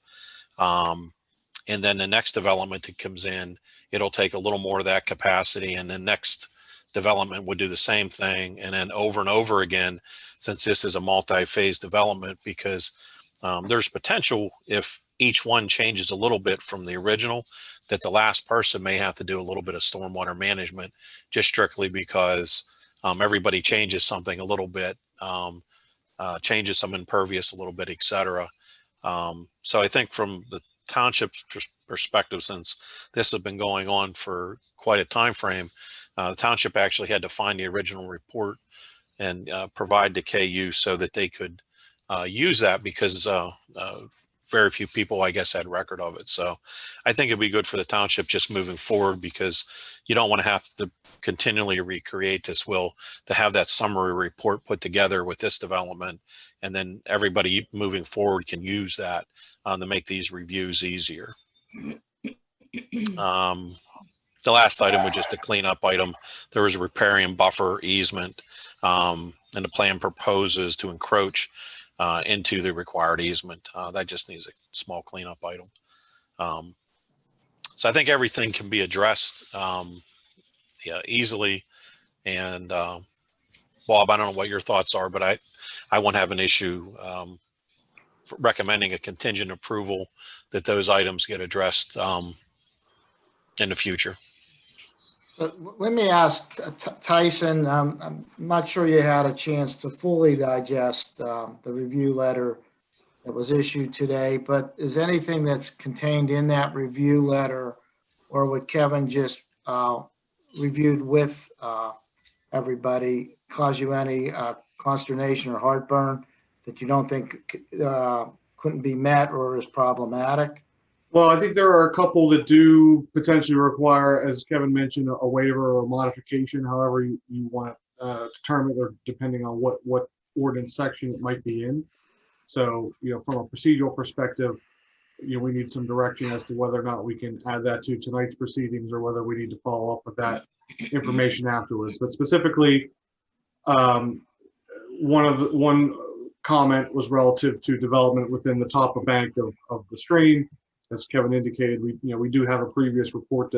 And then the next development that comes in, it'll take a little more of that capacity, and the next development would do the same thing. And then over and over again, since this is a multi-phase development, because there's potential if each one changes a little bit from the original, that the last person may have to do a little bit of stormwater management, just strictly because everybody changes something a little bit, changes some impervious a little bit, etc. So I think from the township's perspective, since this has been going on for quite a time frame, the township actually had to find the original report and provide to KU so that they could use that, because very few people, I guess, had record of it. So I think it'd be good for the township just moving forward, because you don't want to have to continually recreate this will, to have that summary report put together with this development, and then everybody moving forward can use that to make these reviews easier. The last item was just a cleanup item. There was a riparian buffer easement, and the plan proposes to encroach into the required easement. That just needs a small cleanup item. So I think everything can be addressed easily. And Bob, I don't know what your thoughts are, but I won't have an issue recommending a contingent approval that those items get addressed in the future. Let me ask Tyson, I'm not sure you had a chance to fully digest the review letter that was issued today, but is anything that's contained in that review letter, or what Kevin just reviewed with everybody, cause you any consternation or heartburn that you don't think couldn't be met or is problematic? Well, I think there are a couple that do potentially require, as Kevin mentioned, a waiver or modification, however you want to term it, or depending on what ordinance section it might be in. So, from a procedural perspective, we need some direction as to whether or not we can add that to tonight's proceedings, or whether we need to follow up with that information afterwards. But specifically, one comment was relative to development within the top of bank of the stream. As Kevin indicated, we do have a previous report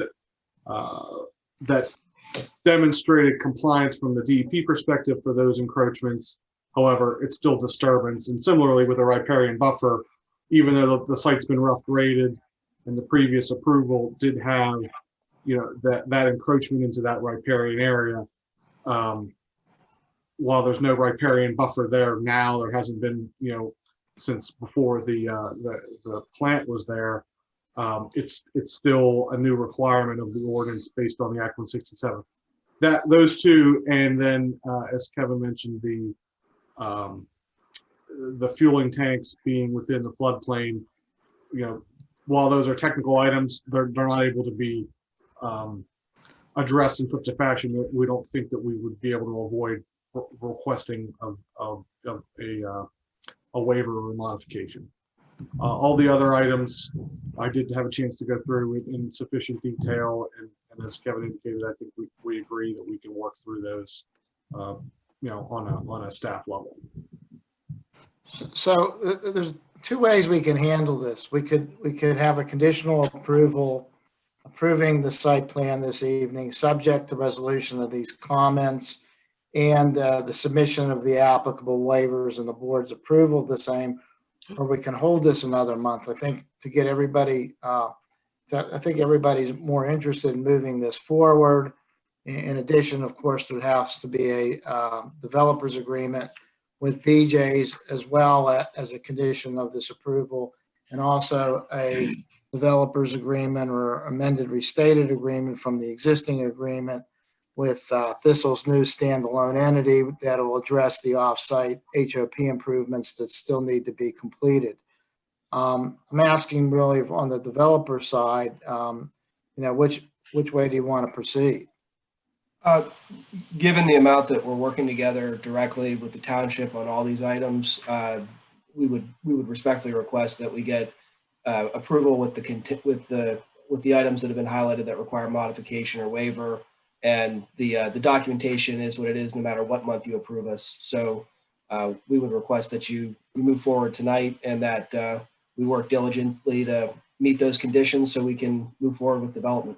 that demonstrated compliance from the DEP perspective for those encroachments. However, it's still disturbance. And similarly with the riparian buffer, even though the site's been rough graded and the previous approval did have, that encroachment into that riparian area, while there's no riparian buffer there now, there hasn't been, since before the plant was there. It's still a new requirement of the ordinance based on the Act 167. Those two, and then as Kevin mentioned, the fueling tanks being within the floodplain. While those are technical items, they're not able to be addressed in such a fashion that we don't think that we would be able to avoid requesting of a waiver or a modification. All the other items, I did have a chance to go through in sufficient detail, and as Kevin indicated, I think we agree that we can work through those, on a staff level. So there's two ways we can handle this. We could have a conditional approval approving the site plan this evening, subject to resolution of these comments and the submission of the applicable waivers and the board's approval of the same, or we can hold this another month. I think to get everybody, I think everybody's more interested in moving this forward. In addition, of course, there has to be a developer's agreement with BJ's as well as a condition of this approval, and also a developer's agreement or amended restated agreement from the existing agreement with Thistle's new standalone entity that will address the offsite HOP improvements that still need to be completed. I'm asking really on the developer side, which way do you want to proceed? Given the amount that we're working together directly with the township on all these items, we would respectfully request that we get approval with the items that have been highlighted that require modification or waiver, and the documentation is what it is no matter what month you approve us. So we would request that you move forward tonight and that we work diligently to meet those conditions so we can move forward with development.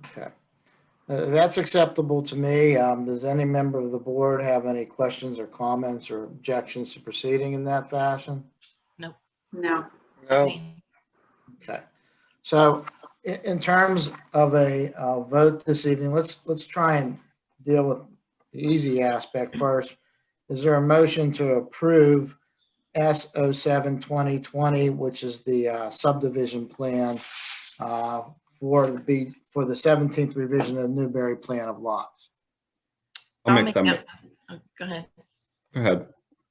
Okay. That's acceptable to me. Does any member of the board have any questions or comments or objections to proceeding in that fashion? No. No. No. Okay. So in terms of a vote this evening, let's try and deal with the easy aspect first. Is there a motion to approve S07-2020, which is the subdivision plan for the 17th revision of the Newberry Plan of Lots? I'll make them. Go ahead. Go ahead.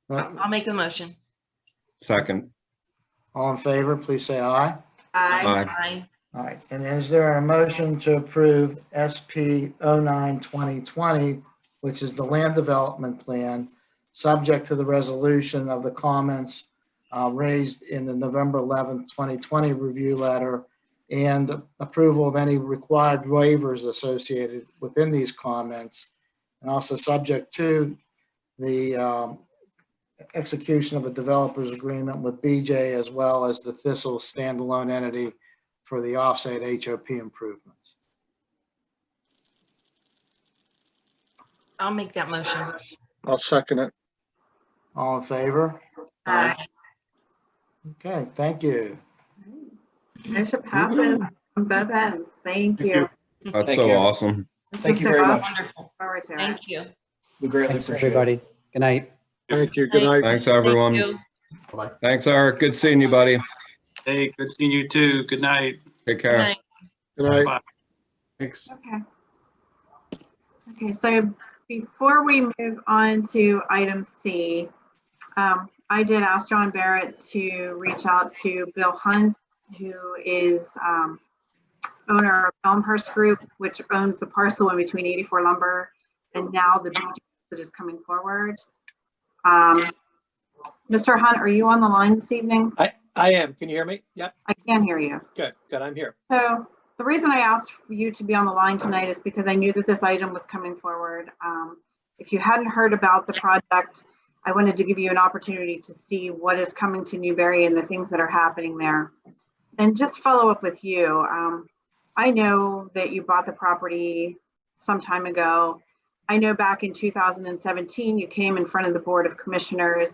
I'll make the motion. Second. All in favor, please say aye. Aye. Aye. All right, and is there a motion to approve SP 09-2020, which is the land development plan, subject to the resolution of the comments raised in the November 11th, 2020 review letter and approval of any required waivers associated within these comments, and also subject to the execution of a developer's agreement with BJ as well as the Thistle standalone entity for the offsite HOP improvements? I'll make that motion. I'll second it. All in favor? Aye. Okay, thank you. Motion passes on both ends. Thank you. That's Thank so you. awesome. Thank you very much. Wonderful. Forward to it. Thank you. We greatly Thanks, appreciate it. everybody. Good night. Thank you. Good night. Thanks, everyone. Thank you. Bye-bye. Thanks, Eric. Good seeing you, buddy. Hey, good seeing you too. Good night. Take Good care. night. Good night. Bye. Thanks. Okay. Okay, so before we move on to item C, I did ask John Barrett to reach out to Bill Hunt, who is owner of Elmhurst Group, which owns the parcel in between 84 Lumber and now the beach that is coming forward. Mr. Hunt, are you on the line this evening? I am. Can you hear me? Yep. I can hear you. Good. I'm here. So the reason I asked for you to be on the line tonight is because I knew that this item was coming forward. If you hadn't heard about the project, I wanted to give you an opportunity to see what is coming to Newberry and the things that are happening there. And just follow up with you. I know that you bought the property some time ago. I know back in 2017, you came in front of the Board of Commissioners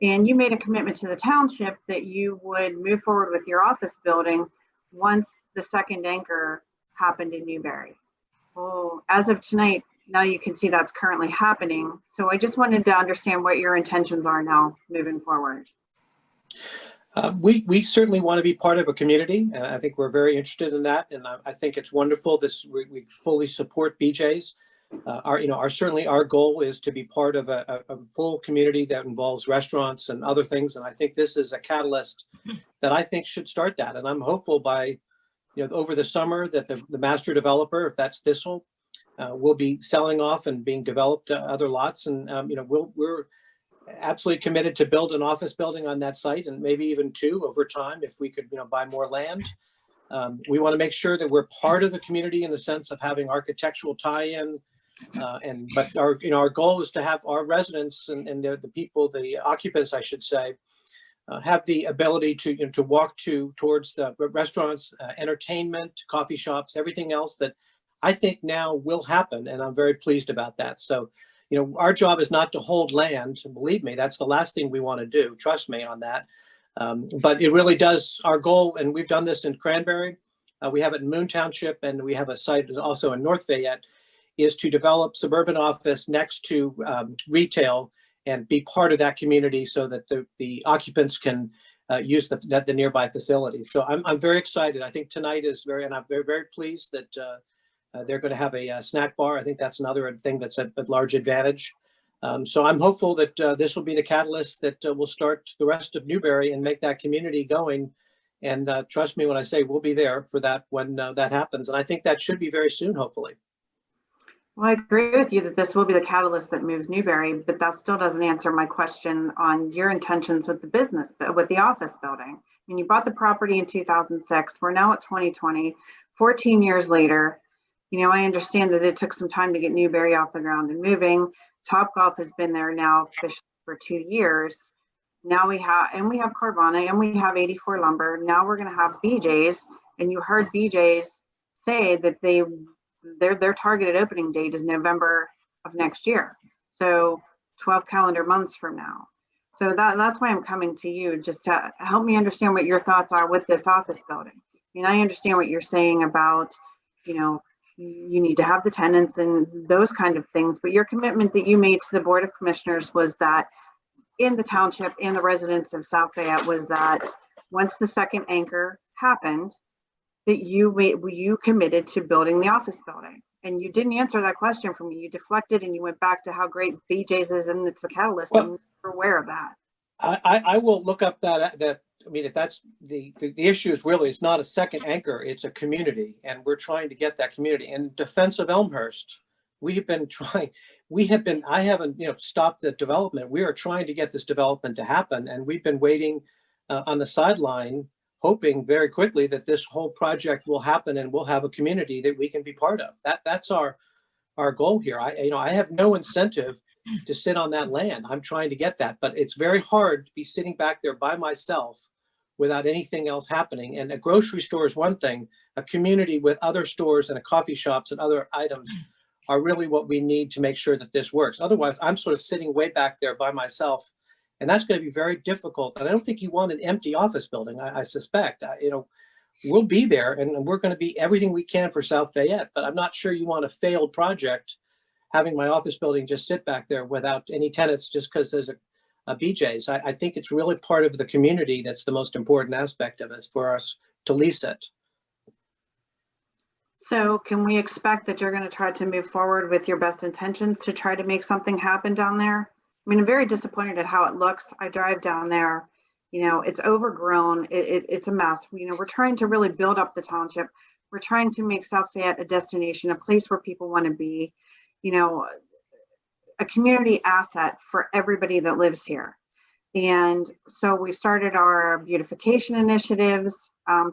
and you made a commitment to the township that you would move forward with your office building once the second anchor happened in Newberry. Well, as of tonight, now you can see that's currently happening. So I just wanted to understand what your intentions are now moving forward. We certainly want to be part of a community, and I think we're very interested in that. And I think it's wonderful. We fully support BJ's. Certainly our goal is to be part of a full community that involves restaurants and other things. And I think this is a catalyst that I think should start that. And I'm hopeful by, over the summer that the master developer, if that's Thistle, will be selling off and being developed other lots. And, we're absolutely committed to build an office building on that site, and maybe even two over time if we could, buy more land. We want to make sure that we're part of the community in the sense of having architectural tie-in. But our goal is to have our residents and the people, the occupants, I should say, have the ability to walk towards the restaurants, entertainment, coffee shops, everything else that I think now will happen. And I'm very pleased about that. So, our job is not to hold land. Believe me, that's the last thing we want to do. Trust me on that. But it really does, our goal, and we've done this in Cranberry. We have it in Moon Township, and we have a site also in North Fayette, is to develop suburban office next to retail and be part of that community so that the occupants can use the nearby facilities. So I'm very excited. I think tonight is and I'm very, very pleased that they're going to have a snack bar. I think that's another thing that's a large advantage. So I'm hopeful that this will be the catalyst that will start the rest of Newberry and make that community going. And trust me when I say we'll be there for that when that happens. And I think that should be very soon, hopefully. Well, I agree with you that this will be the catalyst that moves Newberry, but that still doesn't answer my question on your intentions with the business, with the office building. I mean, you bought the property in 2006. We're now at 2020, 14 years later. I understand that it took some time to get Newberry off the ground and moving. Topgolf has been there now for 2 years. Now we have Carvana, and we have 84 Lumber. Now we're going to have BJ's, and you heard BJ's say that their targeted opening date is November of next year. So 12 calendar months from now. So that's why I'm coming to you, just to help me understand what your thoughts are with this office building. I mean, I understand what you're saying about, you need to have the tenants and those kind of things, but your commitment that you made to the Board of Commissioners was that in the township and the residents of South Fayette was that once the second anchor happened, that you committed to building the office building. And you didn't answer that question for me. You deflected and you went back to how great BJ's is and it's a catalyst. Well, I'm aware of that. I will look up that. I mean, if that's the issue is really, it's not a second anchor, it's a community. And we're trying to get that community. In defense of Elmhurst, I haven't, stopped the development. We are trying to get this development to happen. And we've been waiting on the sideline, hoping very quickly that this whole project will happen and we'll have a community that we can be part of. That's our goal here. I have no incentive to sit on that land. I'm trying to get that, but it's very hard to be sitting back there by myself without anything else happening. And a grocery store is one thing, a community with other stores and a coffee shops and other items are really what we need to make sure that this works. Otherwise, I'm sort of sitting way back there by myself. And that's going to be very difficult. And I don't think you want an empty office building. I suspect, we'll be there and we're going to be everything we can for South Fayette, but I'm not sure you want a failed project having my office building just sit back there without any tenants just because there's a BJ's. I think it's really part of the community that's the most important aspect of it for us to lease it. So can we expect that you're going to try to move forward with your best intentions to try to make something happen down there? I mean, I'm very disappointed at how it looks. I drive down there, it's overgrown. It's a mess. We're trying to really build up the township. We're trying to make South Fayette a destination, a place where people want to be, a community asset for everybody that lives here. And so we started our beautification initiatives.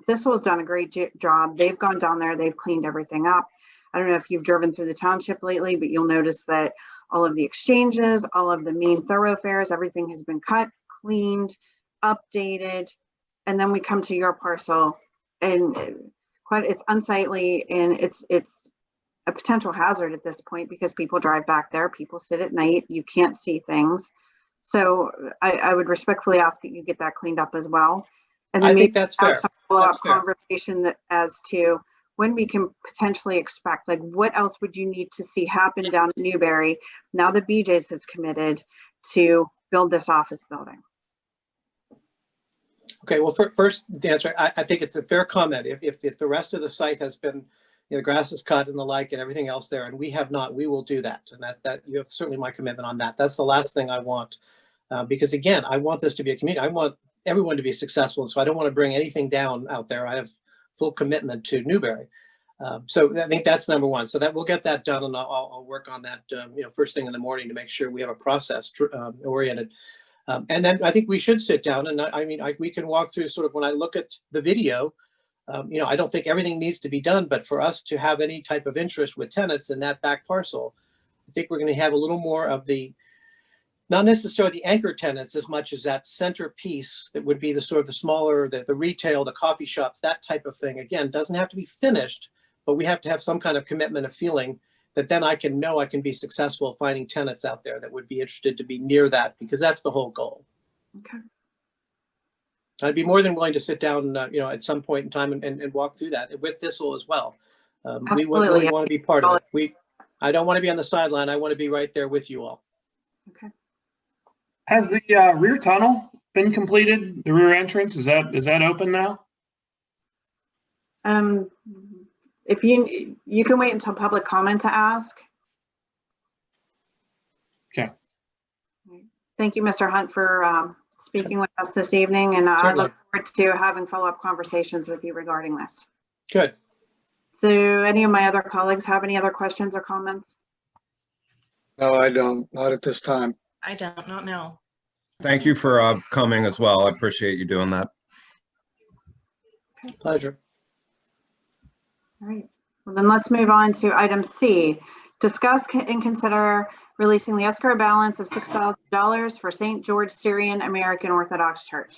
Thistle's done a great job. They've gone down there, they've cleaned everything up. I don't know if you've driven through the township lately, but you'll notice that all of the exchanges, all of the main thoroughfares, everything has been cut, cleaned, updated. And then we come to your parcel and it's unsightly and it's a potential hazard at this point because people drive back there, people sit at night, you can't see things. So I would respectfully ask that you get that cleaned up as well. And I then think maybe that's have fair. some follow-up That's fair. conversation as to when we can potentially expect, like, what else would you need to see happen down at Newberry now that BJ's has committed to build this office building? Okay, well, first, the answer, I think it's a fair comment. If the rest of the site has been, you know, grass is cut and the like and everything else there, and we have not, we will do that. And that you have certainly my commitment on that. That's the last thing I want. Because again, I want this to be a community. I want everyone to be successful. So I don't want to bring anything down out there. I have full commitment to Newberry. So I think that's number one. So that we'll get that done, and I'll work on that, you know, first thing in the morning to make sure we have a process oriented. And then I think we should sit down, and we can walk through sort of when I look at the video. You know, I don't think everything needs to be done, but for us to have any type of interest with tenants in that back parcel, I think we're going to have a little more of the, not necessarily the anchor tenants as much as that center piece that would be the sort of the smaller, the retail, the coffee shops, that type of thing. Again, doesn't have to be finished, but we have to have some kind of commitment of feeling that then I can know I can be successful finding tenants out there that would be interested to be near that, because that's the whole goal. Okay. I'd be more than willing to sit down, you know, at some point in time and walk through that with Thistle as well. We would really want to be part of it. I don't want to be on the sideline. I want to be right there with you all. Okay. Has the rear tunnel been completed? The rear entrance, is that open now? If you can wait until public comment to ask. Okay. Thank you, Mr. Hunt, for speaking with us this evening, and I look forward to having follow-up conversations with you regarding this. Good. So any of my other colleagues have any other questions or comments? No, I don't. Not at this time. I don't not know. Thank you for coming as well. I appreciate you doing that. Pleasure. All right. Well, then let's move on to item C. Discuss and consider releasing the escrow balance of $6,000 for St. George Syrian American Orthodox Church.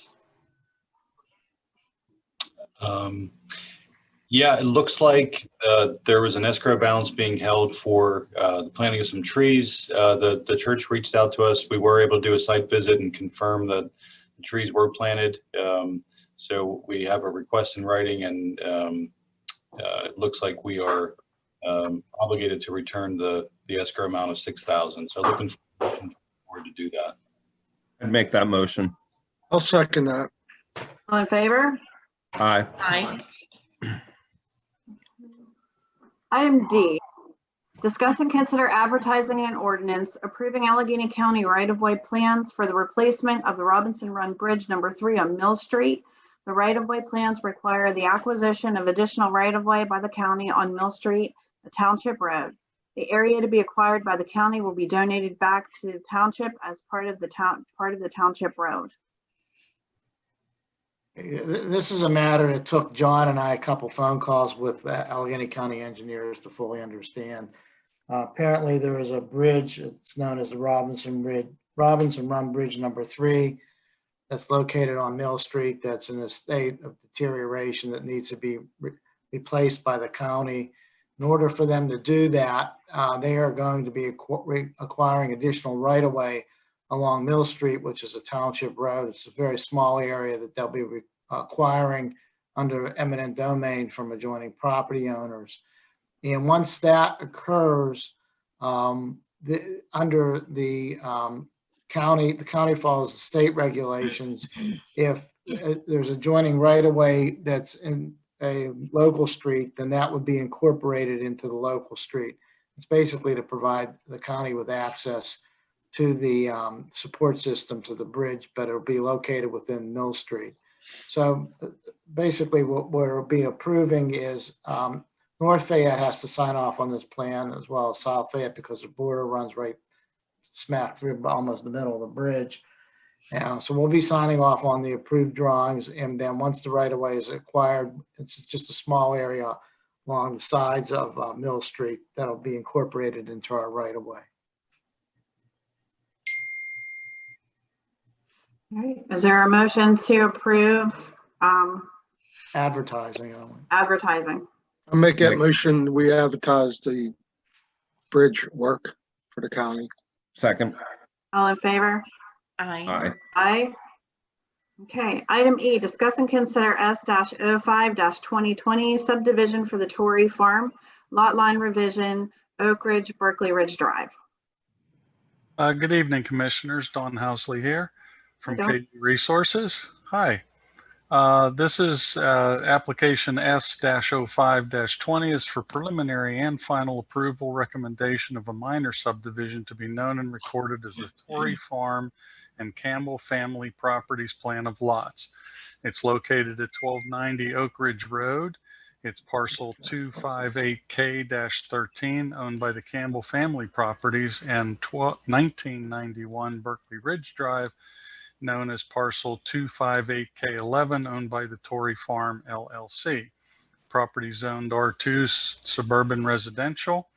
Yeah, it looks like there was an escrow balance being held for the planting of some trees. The church reached out to us. We were able to do a site visit and confirm that the trees were planted. So we have a request in writing, and it looks like we are obligated to return the escrow amount of $6,000. So looking forward to do that. I'd make that motion. I'll second that. All in favor? Aye. Aye. Item D, discuss and consider advertising an ordinance approving Allegheny County right-of-way plans for the replacement of the Robinson Run Bridge number 3 on Mill Street. The right-of-way plans require the acquisition of additional right-of-way by the county on Mill Street, a township road. The area to be acquired by the county will be donated back to the township as part of the township road. This is a matter that took John and I a couple phone calls with Allegheny County engineers to fully understand. Apparently there is a bridge, it's known as the Robinson Run Bridge number 3, that's located on Mill Street, that's in a state of deterioration that needs to be replaced by the county. In order for them to do that, they are going to be acquiring additional right-of-way along Mill Street, which is a township road. It's a very small area that they'll be acquiring under eminent domain from adjoining property owners. And once that occurs, under the county follows the state regulations. If there's adjoining right-of-way that's in a local street, then that would be incorporated into the local street. It's basically to provide the county with access to the support system to the bridge, but it'll be located within Mill Street. So basically what we'll be approving is North Fayette has to sign off on this plan, as well as South Fayette, because the border runs right smack through almost the middle of the bridge. So we'll be signing off on the approved drawings, and then once the right-of-way is acquired, it's just a small area along the sides of Mill Street that'll be incorporated into our right-of-way. All right, is there a motion to approve advertising only? Advertising. I'll make that motion. We advertise the bridge work for the county. Second. All in favor? Aye. Aye. Aye. Okay, item E, discuss and consider S-05-2020 subdivision for the Torrey Farm, lot line revision, Oak Ridge, Berkeley Ridge Drive. Good evening, Commissioners. Don Housley here from Hi, Don. KG Resources. Hi. This is application S-05-20 is for preliminary and final approval recommendation of a minor subdivision to be known and recorded as the Torrey Farm and Campbell Family Properties Plan of Lots. It's located at 1290 Oak Ridge Road. It's parcel 258K-13 owned by the Campbell Family Properties, and 1991 Berkeley Ridge Drive known as parcel 258K11 owned by the Torrey Farm LLC. Property zoned R2 suburban residential.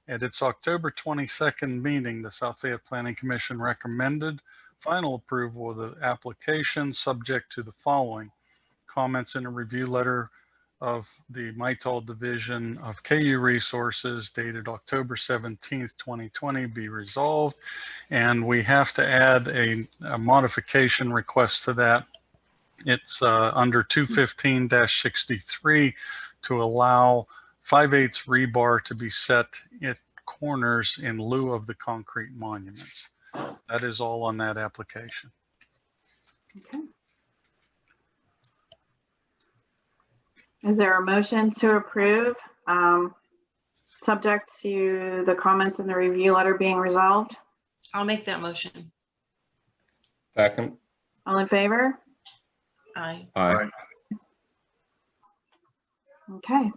At its October 22nd meeting, the South Fayette Planning Commission recommended final approval of the application subject to the following: comments in a review letter of the Mytol Division of KU Resources dated October 17th, 2020 be resolved. And we have to add a modification request to that. It's under 215-63 to allow 5/8 rebar to be set at corners in lieu of the concrete monuments. That is all on that application. Okay. Is there a motion to approve, subject to the comments in the review letter being resolved? I'll make that motion. Second. All in favor? Aye. Aye. Okay.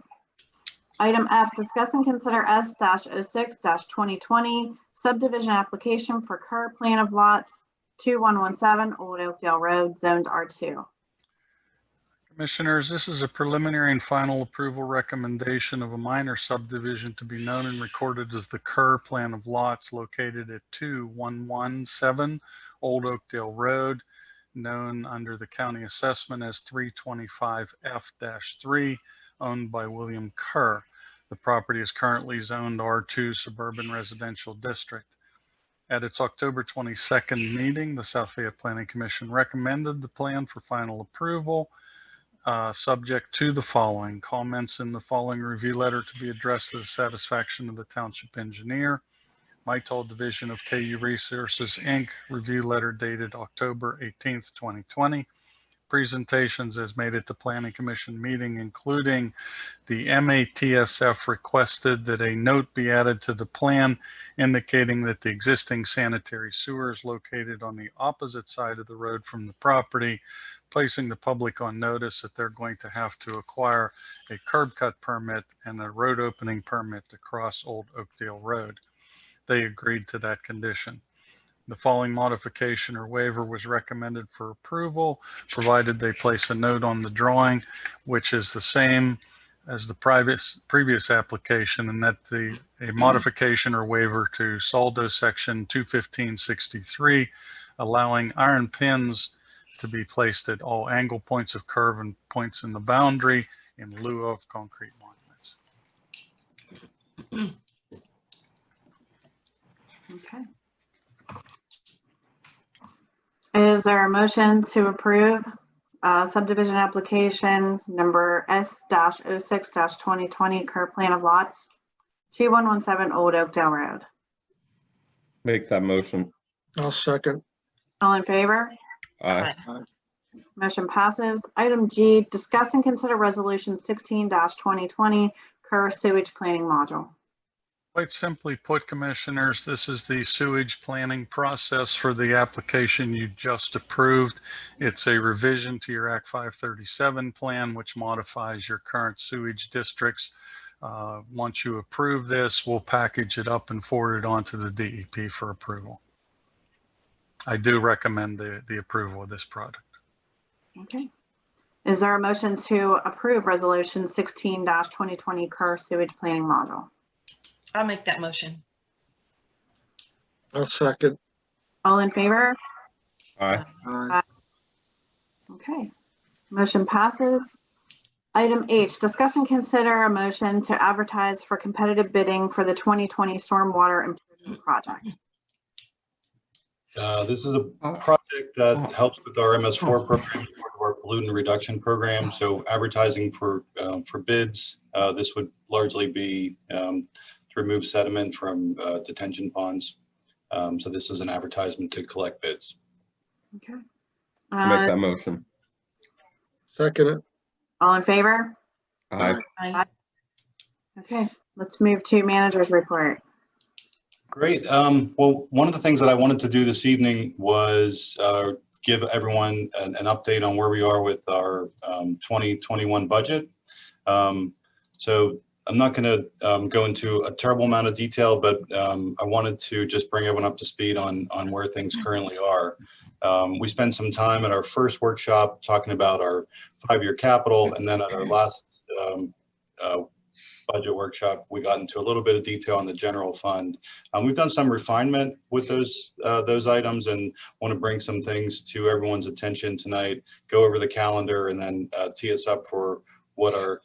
Item F, discuss and consider S-06-2020 subdivision application for current plan of lots 2117 Old Oakdale Road, zoned R2. Commissioners, this is a preliminary and final approval recommendation of a minor subdivision to be known and recorded as the Kerr Plan of Lots located at 2117 Old Oakdale Road, known under the county assessment as 325F-3, owned by William Kerr. The property is currently zoned R2 Suburban Residential District. At its October 22nd meeting, the South Fayette Planning Commission recommended the plan for final approval, subject to the following: comments in the following review letter to be addressed to the satisfaction of the township engineer. Mytol Division of KU Resources, Inc. review letter dated October 18th, 2020. Presentations as made at the Planning Commission meeting, including the MATSF requested that a note be added to the plan indicating that the existing sanitary sewer is located on the opposite side of the road from the property, placing the public on notice that they're going to have to acquire a curb cut permit and a road opening permit to cross Old Oakdale Road. They agreed to that condition. The following modification or waiver was recommended for approval, provided they place a note on the drawing, which is the same as the previous application, and that a modification or waiver to Saldo section 21563, allowing iron pins to be placed at all angle points of curve and points in the boundary in lieu of concrete monuments. Okay. Is there a motion to approve subdivision application number S-06-2020 current plan of lots 2117 Old Oakdale Road? Make that motion. I'll second. All in favor? Aye. Motion passes. Item G, discuss and consider resolution 16-2020 Kerr sewage planning module. Quite simply put, Commissioners, this is the sewage planning process for the application you just approved. It's a revision to your Act 537 plan, which modifies your current sewage districts. Once you approve this, we'll package it up and forward it on to the DEP for approval. I do recommend the approval of this product. Okay. Is there a motion to approve resolution 16-2020 Kerr sewage planning module? I'll make that motion. I'll second. All in favor? Aye. Aye. Okay. Motion passes. Item H, discuss and consider a motion to advertise for competitive bidding for the 2020 stormwater improvement project. This is a project that helps with our MS4 program, part of our pollutant reduction program. So advertising for bids, this would largely be to remove sediment from detention ponds. So this is an advertisement to collect bids. Okay. Make that motion. Second it. All in favor? Aye. Aye. Okay, let's move to manager's report. Great. Well, one of the things that I wanted to do this evening was give everyone an update on where we are with our 2021 budget. So I'm not going to go into a terrible amount of detail, but I wanted to just bring everyone up to speed on where things currently are. We spent some time at our first workshop talking about our 5-year capital, and then at our last budget workshop, we got into a little bit of detail on the general fund. We've done some refinement with those items, and want to bring some things to everyone's attention tonight, go over the calendar, and then tee us up for what our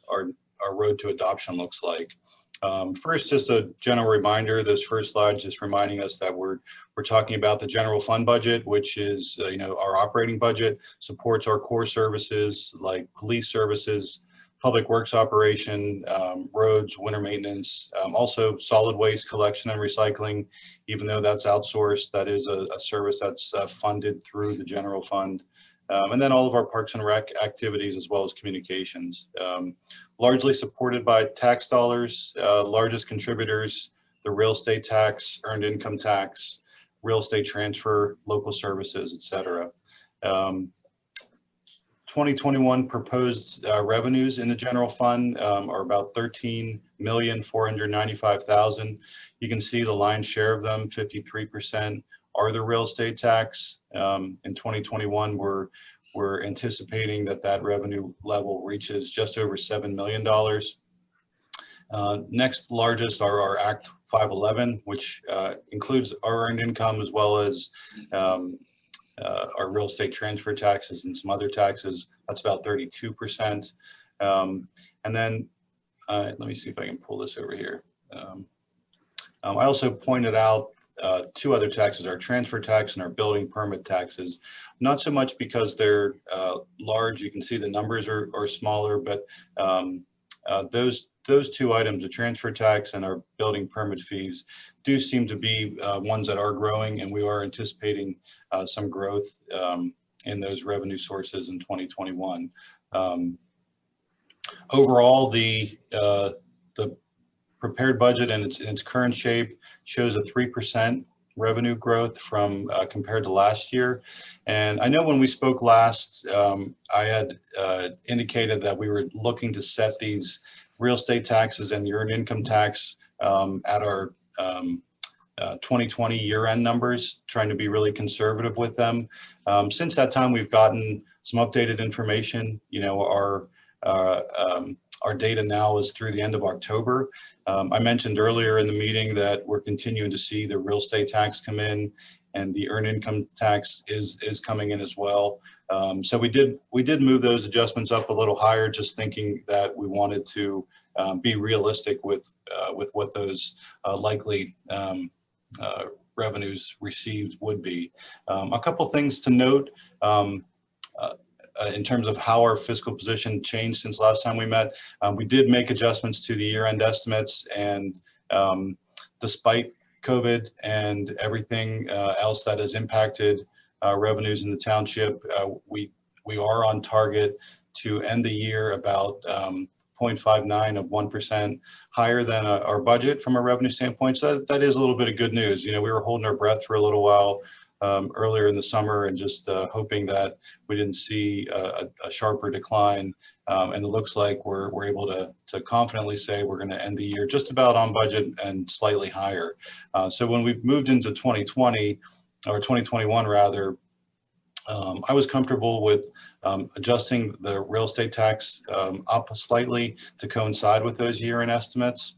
road to adoption looks like. First, just a general reminder, those first slides just reminding us that we're talking about the general fund budget, which is our operating budget, supports our core services like police services, public works operation, roads, winter maintenance, also solid waste collection and recycling. Even though that's outsourced, that is a service that's funded through the general fund. And then all of our parks and rec activities, as well as communications. Largely supported by tax dollars, largest contributors, the real estate tax, earned income tax, real estate transfer, local services, et cetera. 2021 proposed revenues in the general fund are about $13,495,000. You can see the lion's share of them, 53%, are the real estate tax. In 2021, we're anticipating that revenue level reaches just over $7 million. Next largest are our Act 511, which includes our earned income as well as our real estate transfer taxes and some other taxes. That's about 32%. And then let me see if I can pull this over here. I also pointed out 2 other taxes, our transfer tax and our building permit taxes. Not so much because they're large, you can see the numbers are smaller, but those 2 items, the transfer tax and our building permit fees, do seem to be ones that are growing, and we are anticipating some growth in those revenue sources in 2021. Overall, the prepared budget in its current shape shows a 3% revenue growth from compared to last year. And I know when we spoke last, I had indicated that we were looking to set these real estate taxes and earned income tax at our 2020 year-end numbers, trying to be really conservative with them. Since that time, we've gotten some updated information. Our data now is through the end of October. I mentioned earlier in the meeting that we're continuing to see the real estate tax come in, and the earned income tax is coming in as well. So we did move those adjustments up a little higher, just thinking that we wanted to be realistic with what those likely revenues received would be. A couple things to note. In terms of how our fiscal position changed since last time we met. We did make adjustments to the year-end estimates, and despite COVID and everything else that has impacted revenues in the township, we are on target to end the year about 0.59 of 1% higher than our budget from a revenue standpoint. So that is a little bit of good news. We were holding our breath for a little while earlier in the summer, and just hoping that we didn't see a sharper decline. And it looks like we're able to confidently say we're going to end the year just about on budget and slightly higher. So when we've moved into 2020, or 2021 rather, I was comfortable with adjusting the real estate tax up slightly to coincide with those year-end estimates.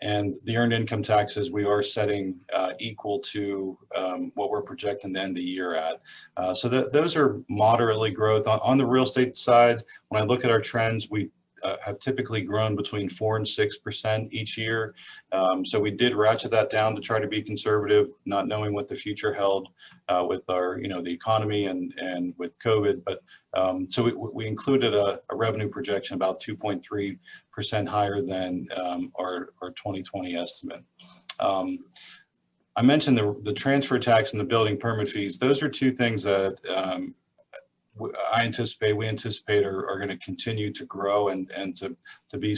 And the earned income taxes, we are setting equal to what we're projecting to end the year at. So those are moderately growth. On the real estate side, when I look at our trends, we have typically grown between 4% and 6% each year. So we did ratchet that down to try to be conservative, not knowing what the future held with our, the economy and with COVID. But so we included a revenue projection about 2.3% higher than our 2020 estimate. I mentioned the transfer tax and the building permit fees. Those are two things that we anticipate are going to continue to grow and to be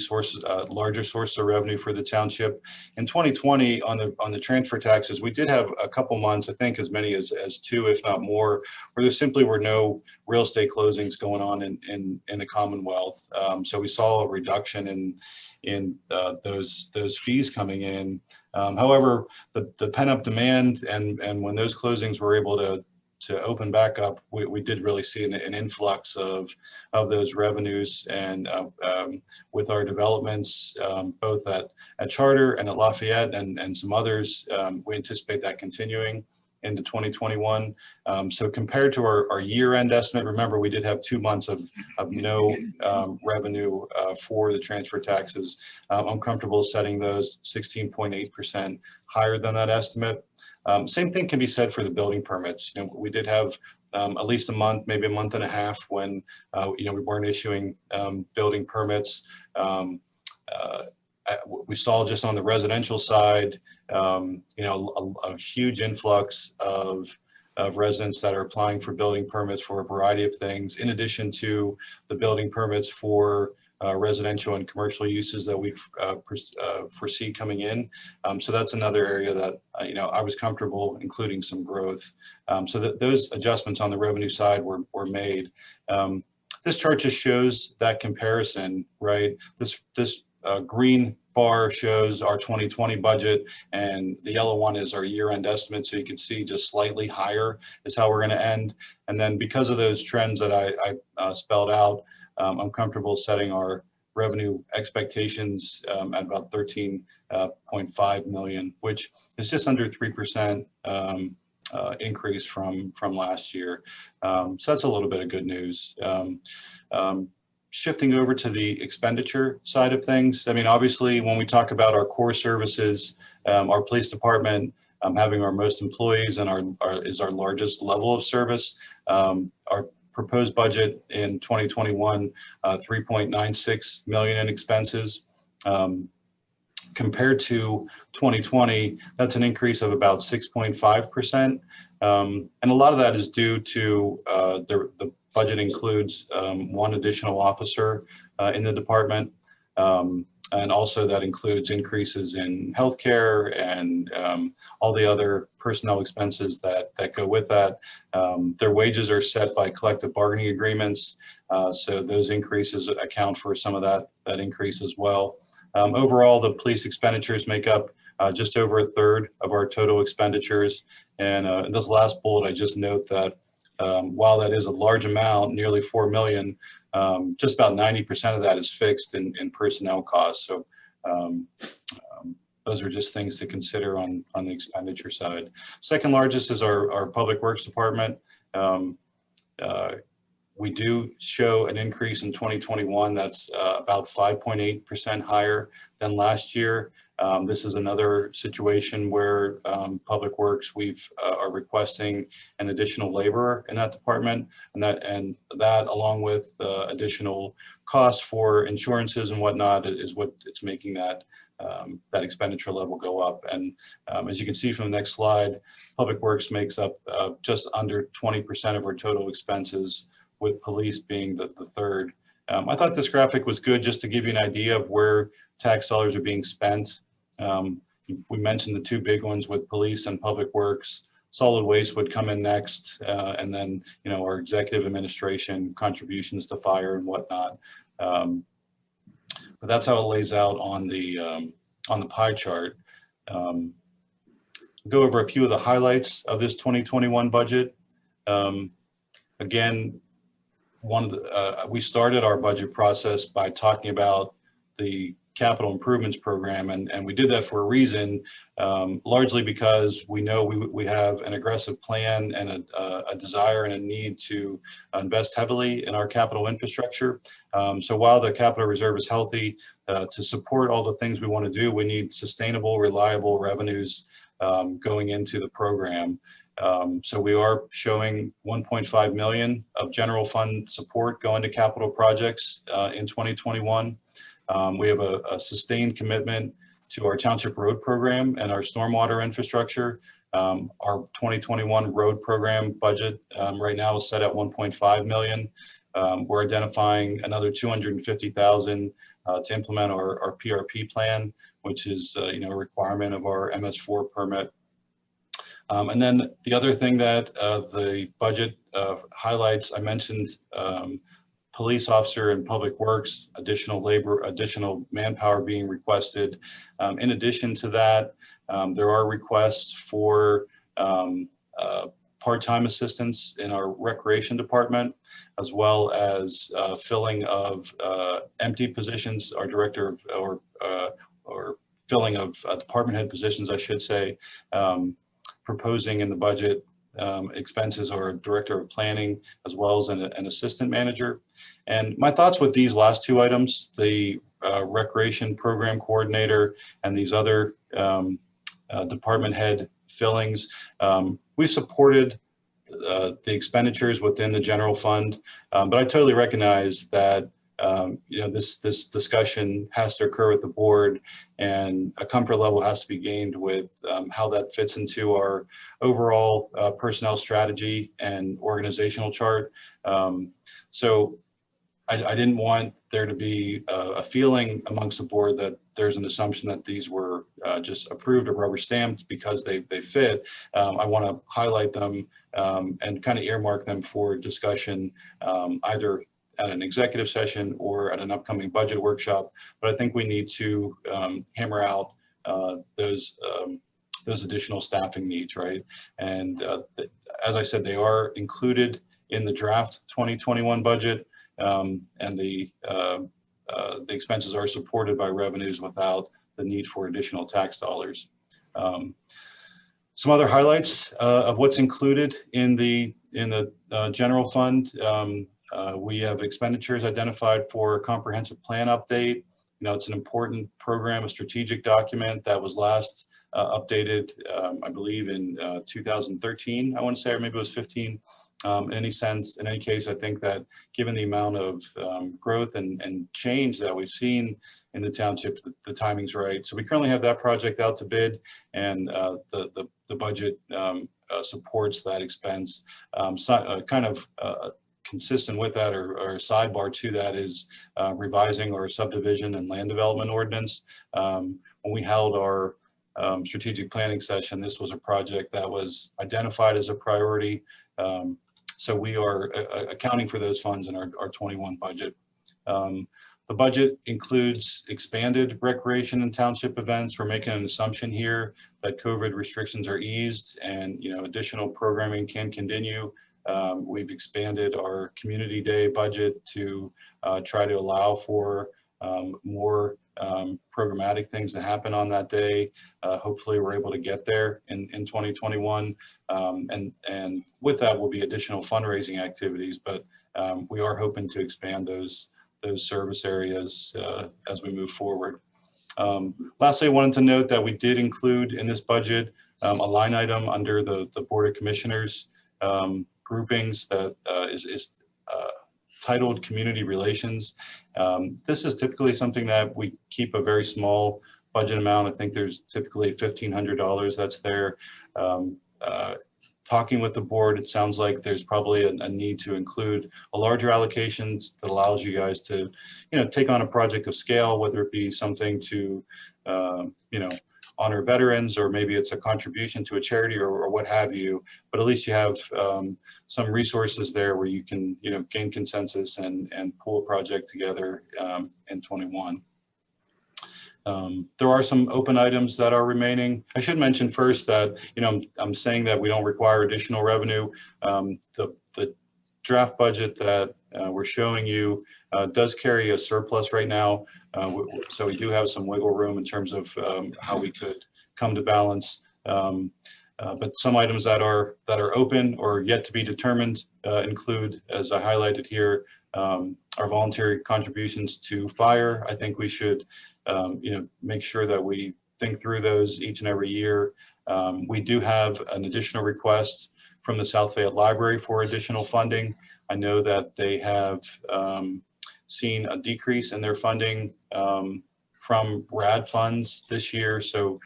larger sources of revenue for the township. In 2020, on the transfer taxes, we did have a couple months, I think as many as 2, if not more, where there simply were no real estate closings going on in the Commonwealth. So we saw a reduction in those fees coming in. However, the pent-up demand and when those closings were able to open back up, we did really see an influx of those revenues. And with our developments, both at Charter and at Lafayette and some others, we anticipate that continuing into 2021. So compared to our year-end estimate, remember, we did have 2 months of no revenue for the transfer taxes. I'm comfortable setting those 16.8% higher than that estimate. Same thing can be said for the building permits. We did have at least a month, maybe a month and a half when we weren't issuing building permits. We saw just on the residential side, a huge influx of residents that are applying for building permits for a variety of things, in addition to the building permits for residential and commercial uses that we foresee coming in. So that's another area that I was comfortable including some growth. So that those adjustments on the revenue side were made. This chart just shows that comparison, right? This green bar shows our 2020 budget, and the yellow one is our year-end estimate. So you can see just slightly higher is how we're going to end. And then because of those trends that I spelled out, I'm comfortable setting our revenue expectations at about 13.5 million, which is just under 3% increase from last year. So that's a little bit of good news. Shifting over to the expenditure side of things. I mean, obviously, when we talk about our core services, our police department having our most employees and is our largest level of service. Our proposed budget in 2021, 3.96 million in expenses. Compared to 2020, that's an increase of about 6.5%. And a lot of that is due to the budget includes 1 additional officer in the department. And also that includes increases in healthcare and all the other personnel expenses that go with that. Their wages are set by collective bargaining agreements. So those increases account for some of that increase as well. Overall, the police expenditures make up just over 1/3 of our total expenditures. And in this last bullet, I just note that while that is a large amount, nearly 4 million, just about 90% of that is fixed in personnel costs. So those are just things to consider on the expenditure side. Second largest is our Public Works Department. We do show an increase in 2021 that's about 5.8% higher than last year. This is another situation where Public Works, are requesting an additional laborer in that department, and that along with additional costs for insurances and whatnot is what it's making that expenditure level go up. And as you can see from the next slide, Public Works makes up just under 20% of our total expenses, with police being the third. I thought this graphic was good just to give you an idea of where tax dollars are being spent. We mentioned the 2 big ones with police and Public Works. Solid waste would come in next, and then our executive administration contributions to fire and whatnot. But that's how it lays out on the pie chart. Go over a few of the highlights of this 2021 budget. Again, we started our budget process by talking about the capital improvements program. And we did that for a reason, largely because we know we have an aggressive plan and a desire and a need to invest heavily in our capital infrastructure. So while the capital reserve is healthy, to support all the things we want to do, we need sustainable, reliable revenues going into the program. So we are showing 1.5 million of general fund support going to capital projects in 2021. We have a sustained commitment to our township road program and our stormwater infrastructure. Our 2021 road program budget right now is set at 1.5 million. We're identifying another 250,000 to implement our PRP plan, which is a requirement of our MS4 permit. And then the other thing that the budget highlights, I mentioned police officer and public works, additional labor, additional manpower being requested. In addition to that, there are requests for part-time assistance in our recreation department, as well as filling of empty positions, our director of, or filling of department head positions, I should say, proposing in the budget expenses are director of planning as well as an assistant manager. And my thoughts with these last two items, the recreation program coordinator and these other department head fillings, we've supported the expenditures within the general fund, but I totally recognize that this discussion has to occur with the board, and a comfort level has to be gained with how that fits into our overall personnel strategy and organizational chart. So I didn't want there to be a feeling amongst the board that there's an assumption that these were just approved or rubber stamped because they fit. I want to highlight them and kind of earmark them for discussion, either at an executive session or at an upcoming budget workshop. But I think we need to hammer out those additional staffing needs, right? And as I said, they are included in the draft 2021 budget, and the expenses are supported by revenues without the need for additional tax dollars. Some other highlights of what's included in the general fund. We have expenditures identified for a comprehensive plan update. It's an important program, a strategic document that was last updated, I believe, in 2013, I want to say, or maybe it was 15. In any case, I think that given the amount of growth and change that we've seen in the township, the timing's right. So we currently have that project out to bid, and the budget supports that expense. Kind of consistent with that, or a sidebar to that, is revising our subdivision and land development ordinance. When we held our strategic planning session, this was a project that was identified as a priority. So we are accounting for those funds in our 21 budget. The budget includes expanded recreation and township events. We're making an assumption here that COVID restrictions are eased and additional programming can continue. We've expanded our community day budget to try to allow for more programmatic things to happen on that day. Hopefully we're able to get there in 2021. And with that will be additional fundraising activities, but we are hoping to expand those service areas as we move forward. Lastly, I wanted to note that we did include in this budget a line item under the Board of Commissioners groupings that is titled Community Relations. This is typically something that we keep a very small budget amount. I think there's typically $1,500 that's there. Talking with the board, it sounds like there's probably a need to include a larger allocations that allows you guys to, take on a project of scale, whether it be something to, honor veterans, or maybe it's a contribution to a charity or what have you. But at least you have some resources there where you can, gain consensus and pull a project together in 21. There are some open items that are remaining. I should mention first that, I'm saying that we don't require additional revenue. The draft budget that we're showing you does carry a surplus right now. So we do have some wiggle room in terms of how we could come to balance. But some items that are open or yet to be determined include, as I highlighted here, our voluntary contributions to fire. I think we should, make sure that we think through those each and every year. We do have an additional request from the South Fayette Library for additional funding. I know that they have seen a decrease in their funding from RAD funds this year, so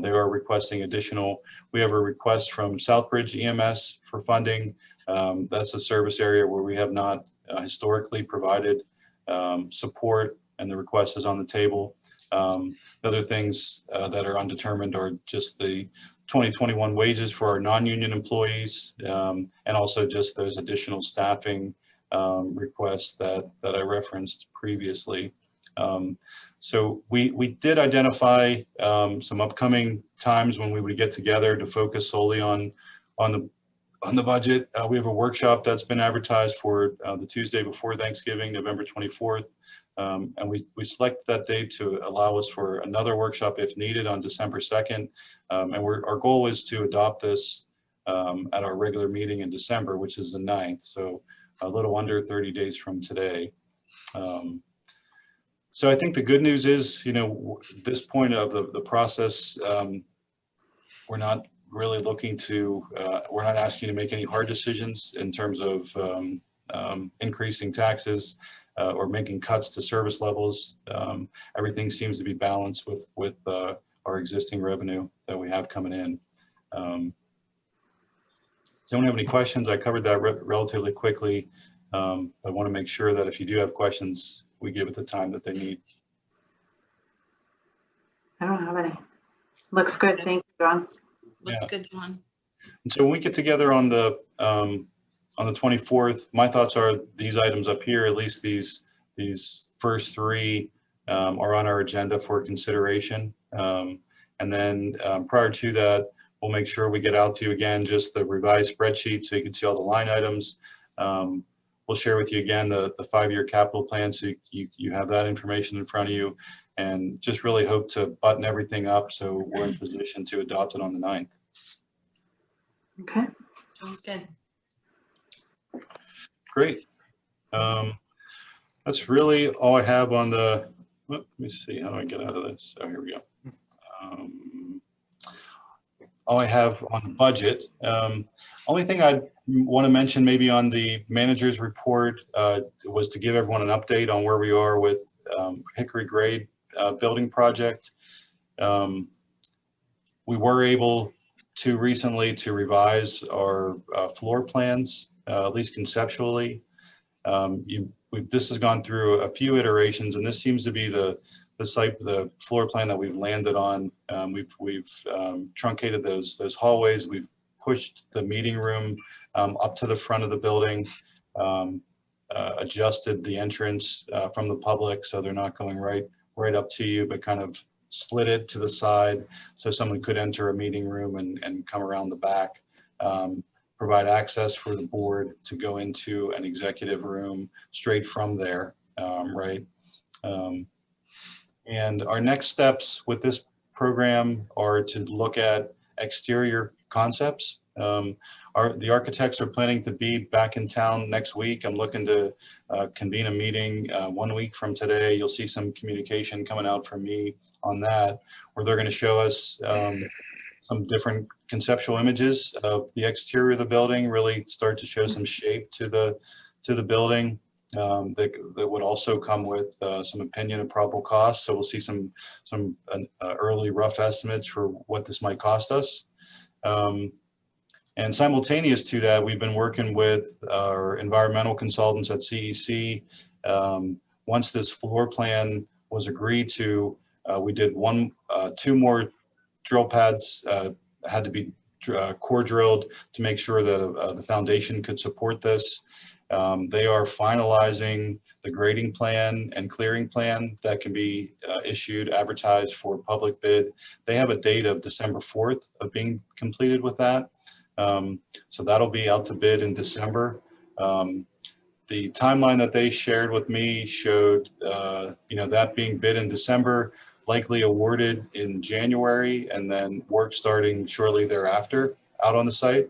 they are requesting additional. We have a request from Southbridge EMS for funding. That's a service area where we have not historically provided support, and the request is on the table. Other things that are undetermined are just the 2021 wages for our non-union employees, and also just those additional staffing requests that I referenced previously. So we did identify some upcoming times when we would get together to focus solely on the budget. We have a workshop that's been advertised for the Tuesday before Thanksgiving, November 24th. And we selected that date to allow us for another workshop if needed on December 2nd. And our goal is to adopt this at our regular meeting in December, which is the 9th. So a little under 30 days from today. So I think the good news is, this point of the process, we're not really looking to, we're not asking you to make any hard decisions in terms of increasing taxes or making cuts to service levels. Everything seems to be balanced with our existing revenue that we have coming in. Does anyone have any questions? I covered that relatively quickly. I want to make sure that if you do have questions, we give it the time that they need. I don't have any. Looks good. Thank you, John. Looks good, John. And so when we get together on the 24th, my thoughts are these items up here, at least these first three are on our agenda for consideration. And then prior to that, we'll make sure we get out to you again, just the revised spreadsheet so you can see all the line items. We'll share with you again the 5-year capital plan so you have that information in front of you, and just really hope to button everything up so we're in position to adopt it on the 9th. Okay. Sounds good. Great. That's really all I have on the, let me see, how do I get out of this? Oh, here we go. All I have on the budget. Only thing I want to mention maybe on the manager's report was to give everyone an update on where we are with Hickory Grade building project. We were able to recently to revise our floor plans, at least conceptually. This has gone through a few iterations, and this seems to be the floor plan that we've landed on. We've truncated those hallways. We've pushed the meeting room up to the front of the building, adjusted the entrance from the public so they're not going right up to you, but kind of slid it to the side so someone could enter a meeting room and come around the back. Provide access for the board to go into an executive room straight from there, right? And our next steps with this program are to look at exterior concepts. The architects are planning to be back in town next week. I'm looking to convene a meeting 1 week from today. You'll see some communication coming out from me on that, where they're going to show us some different conceptual images of the exterior of the building, really start to show some shape to the building. That would also come with some opinion of probable costs. So we'll see some early rough estimates for what this might cost us. And simultaneous to that, we've been working with our environmental consultants at CEC. Once this floor plan was agreed to, we did two more drill pads had to be core drilled to make sure that the foundation could support this. They are finalizing the grading plan and clearing plan that can be issued, advertised for public bid. They have a date of December 4th of being completed with that. So that'll be out to bid in December. The timeline that they shared with me showed, that being bid in December, likely awarded in January, and then work starting shortly thereafter out on the site.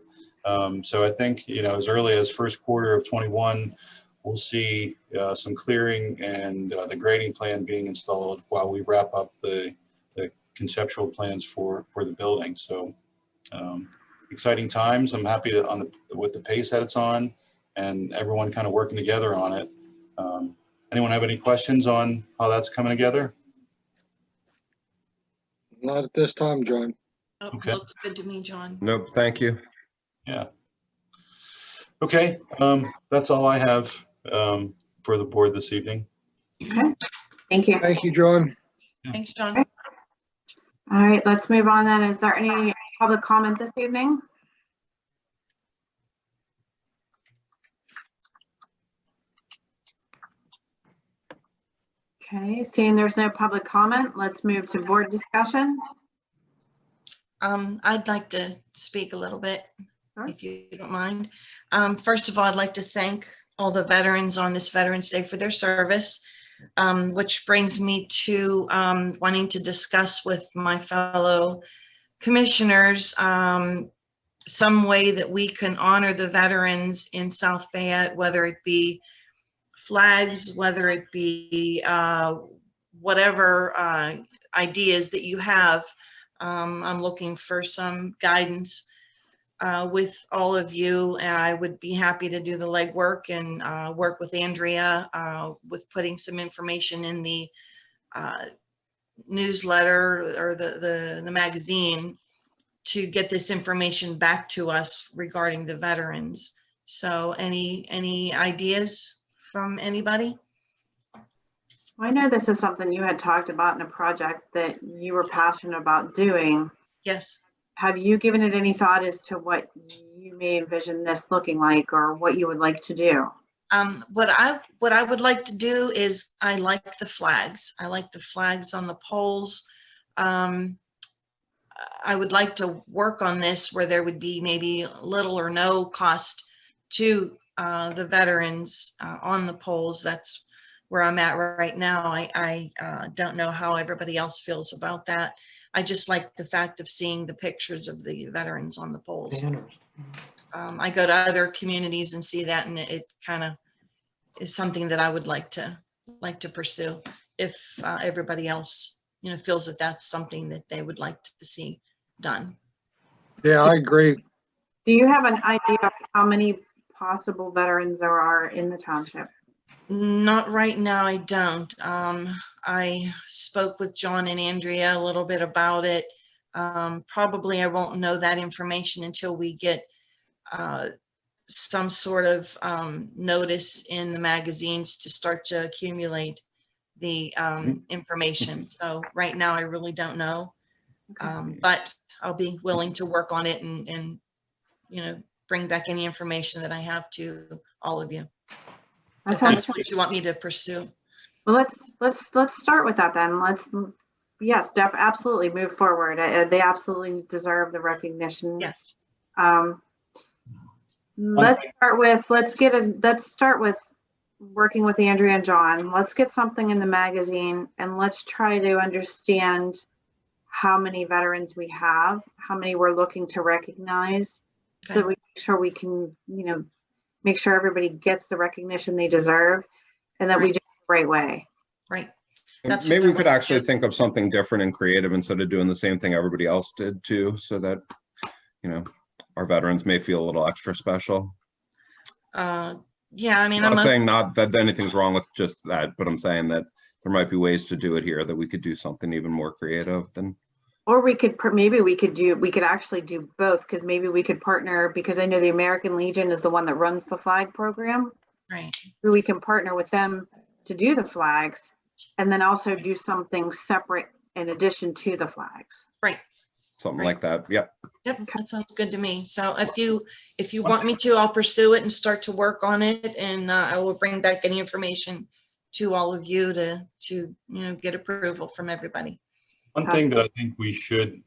So I think, as early as first quarter of 21, we'll see some clearing and the grading plan being installed while we wrap up the conceptual plans for the building. So exciting times. I'm happy with the pace that it's on and everyone kind of working together on it. Anyone have any questions on how that's coming together? Not at this time, John. Oh, Okay. looks good to me, John. Nope, thank you. Yeah. Okay, that's all I have for the board this evening. Okay, thank you. Thank you, John. Thanks, John. All right, let's move on then. Is there any public comment this evening? Okay, seeing there's no public comment, let's move to board discussion. I'd like to speak a little bit, Sure. if you don't mind. First of all, I'd like to thank all the veterans on this Veterans Day for their service, which brings me to wanting to discuss with my fellow commissioners some way that we can honor the veterans in South Fayette, whether it be flags, whether it be whatever ideas that you have. I'm looking for some guidance with all of you, and I would be happy to do the legwork and work with Andrea with putting some information in the newsletter or the magazine to get this information back to us regarding the veterans. So any ideas from anybody? I know this is something you had talked about in a project that you were passionate about doing. Yes. Have you given it any thought as to what you may envision this looking like or what you would like to do? What I would like to do is I like the flags. I like the flags on the poles. I would like to work on this where there would be maybe little or no cost to the veterans on the poles. That's where I'm at right now. I don't know how everybody else feels about that. I just like the fact of seeing the pictures of the veterans on the poles. I go to other communities and see that, and it kind of is something that I would like to pursue if everybody else, feels that that's something that they would like to see done. Yeah, I agree. Do you have an idea of how many possible veterans there are in the township? Not right now, I don't. I spoke with John and Andrea a little bit about it. Probably I won't know that information until we get some sort of notice in the magazines to start to accumulate the information. So right now I really don't know, but I'll be willing to work on it and bring back any information that I have to all of you. If that's what you want me to pursue. Well, let's start with that then. Yes, absolutely move forward. They absolutely deserve the recognition. Yes. Let's start with working with Andrea and John. Let's get something in the magazine and let's try to understand how many veterans we have, how many we're looking to recognize, so that we make sure we can, make sure everybody gets the recognition they deserve and that we do it the right way. Right. Maybe we could actually think of something different and creative instead of doing the same thing everybody else did too, so that, our veterans may feel a little extra special. Yeah, I mean, I'm not saying not that anything's wrong with just that, but I'm saying that there might be ways to do it here that we could do something even more creative than. Or we could actually do both, because maybe we could partner, because I know the American Legion is the one that runs the flag program. Right. We can partner with them to do the flags and then also do something separate in addition to the flags. Right. Something like that. Yep. Yep, that sounds good to me. So if you want me to, I'll pursue it and start to work on it, and I will bring back any information to all of you to get approval from everybody. One thing that I think we should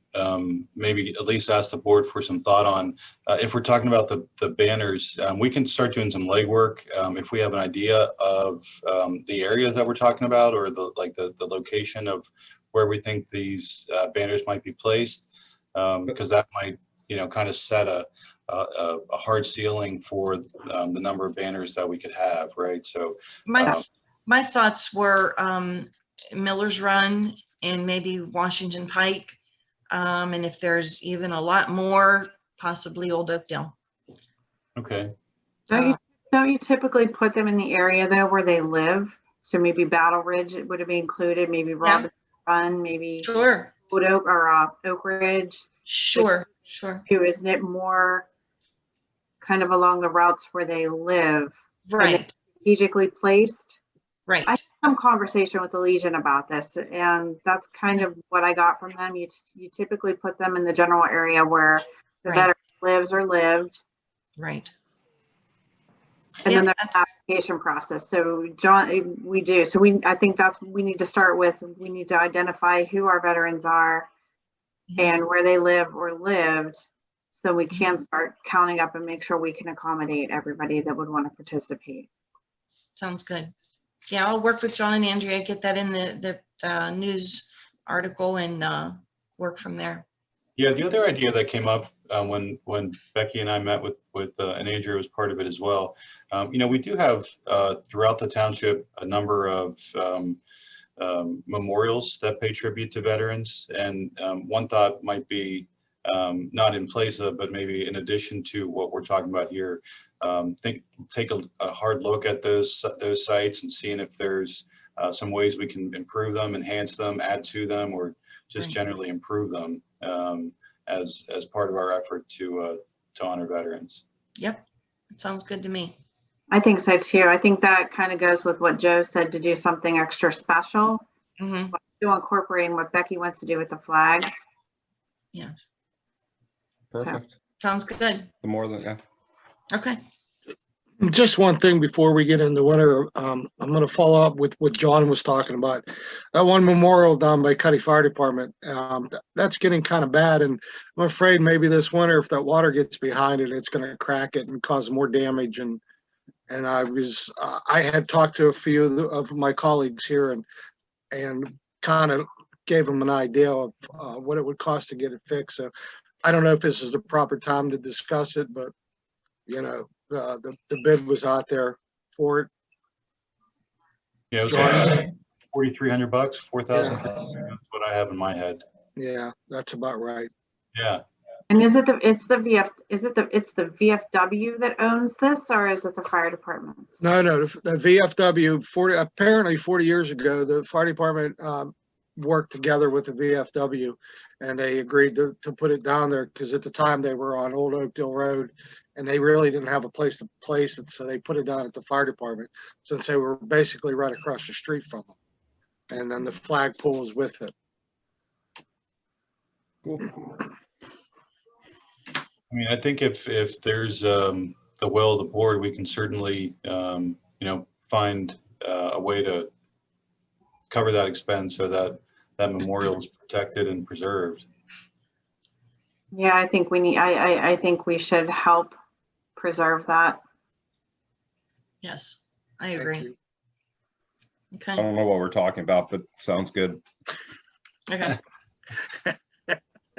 maybe at least ask the board for some thought on, if we're talking about the banners, we can start doing some legwork. If we have an idea of the areas that we're talking about, or the location of where we think these banners might be placed, because that might, kind of set a hard ceiling for the number of banners that we could have, right? So My thoughts were Miller's Run and maybe Washington Pike. And if there's even a lot more, possibly Old Oakdale. Okay. Don't you typically put them in the area though where they live? So maybe Battle Ridge would have been included, maybe Robinson Run, maybe Sure. Old Oak or Oak Ridge. Sure. Isn't it more kind of along the routes where they live? Right. Strategically placed? Right. I had some conversation with the Legion about this, and that's kind of what I got from them. You typically put them in the general area where the veteran lives or lived. Right. And then there's an application process. So John, we do. So I think that's what we need to start with. We need to identify who our veterans are and where they live or lived, so we can start counting up and make sure we can accommodate everybody that would want to participate. Sounds good. Yeah, I'll work with John and Andrea, get that in the news article and work from there. Yeah, the other idea that came up when Becky and I met with and Andrea was part of it as well. We do have throughout the township a number of memorials that pay tribute to veterans, and one thought might be not in place of, but maybe in addition to what we're talking about here. Take a hard look at those sites and seeing if there's some ways we can improve them, enhance them, add to them, or just generally improve them as part of our effort to honor veterans. Yep, it sounds good to me. I think so too. I think that kind of goes with what Joe said, to do something extra special. Mm-hmm. To incorporating what Becky wants to do with the flags. Yes. Perfect. Sounds good. The more than, Okay. Just one thing before we get into winter, I'm going to follow up with what John was talking about. That one memorial down by Cuddy Fire Department, that's getting kind of bad, and I'm afraid maybe this winter, if that water gets behind it, it's going to crack it and cause more damage. And I had talked to a few of my colleagues here and kind of gave them an idea of what it would cost to get it fixed. So I don't know if this is the proper time to discuss it, but the bid was out there for it. Yeah, it was like $4,300, 4,000. That's what I have in my head. Yeah, that's about right. Yeah. And is it it's the VFW that owns this, or is it the fire department? No, the VFW, apparently 40 years ago, the fire department worked together with the VFW, and they agreed to put it down there because at the time they were on Old Oakdale Road, and they really didn't have a place to place it, so they put it down at the fire department since they were basically right across the street from them. And then the flagpole is with it. Cool. I mean, I think if there's the will of the board, we can certainly, find a way to cover that expense so that memorial is protected and preserved. Yeah, I think we need. I think we should help preserve that. Yes, I agree. Okay. I don't know what we're talking about, but sounds good. Okay.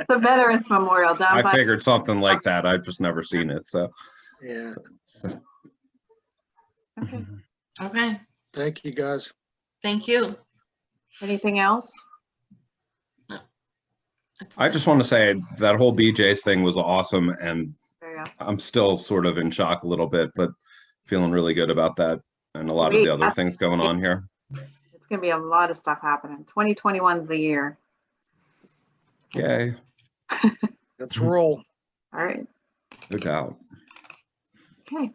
The Veterans Memorial down by. I figured something like that. I've just never seen it, so. Yeah. Okay. Okay. Thank you, guys. Thank you. Anything else? I just want to say that whole BJ's thing was awesome, and I'm still sort of in shock a little bit, but feeling really good about that and a lot of the other things going on here. It's going to be a lot of stuff happening. 2021 is the year. Yay. Let's roll. All right. No doubt. Okay.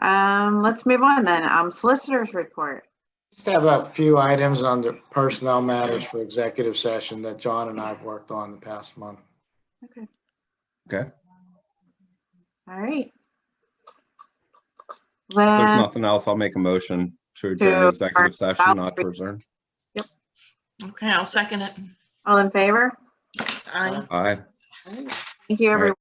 Let's move on then. Solicitor's report. Just have a few items under personnel matters for executive session that John and I have worked on the past month. Okay. Okay. All right. If there's nothing else, I'll make a motion to adjourn executive session, not to adjourn. Yep. Okay, I'll second it. All in favor? Aye. Aye. Thank you, All right. everyone.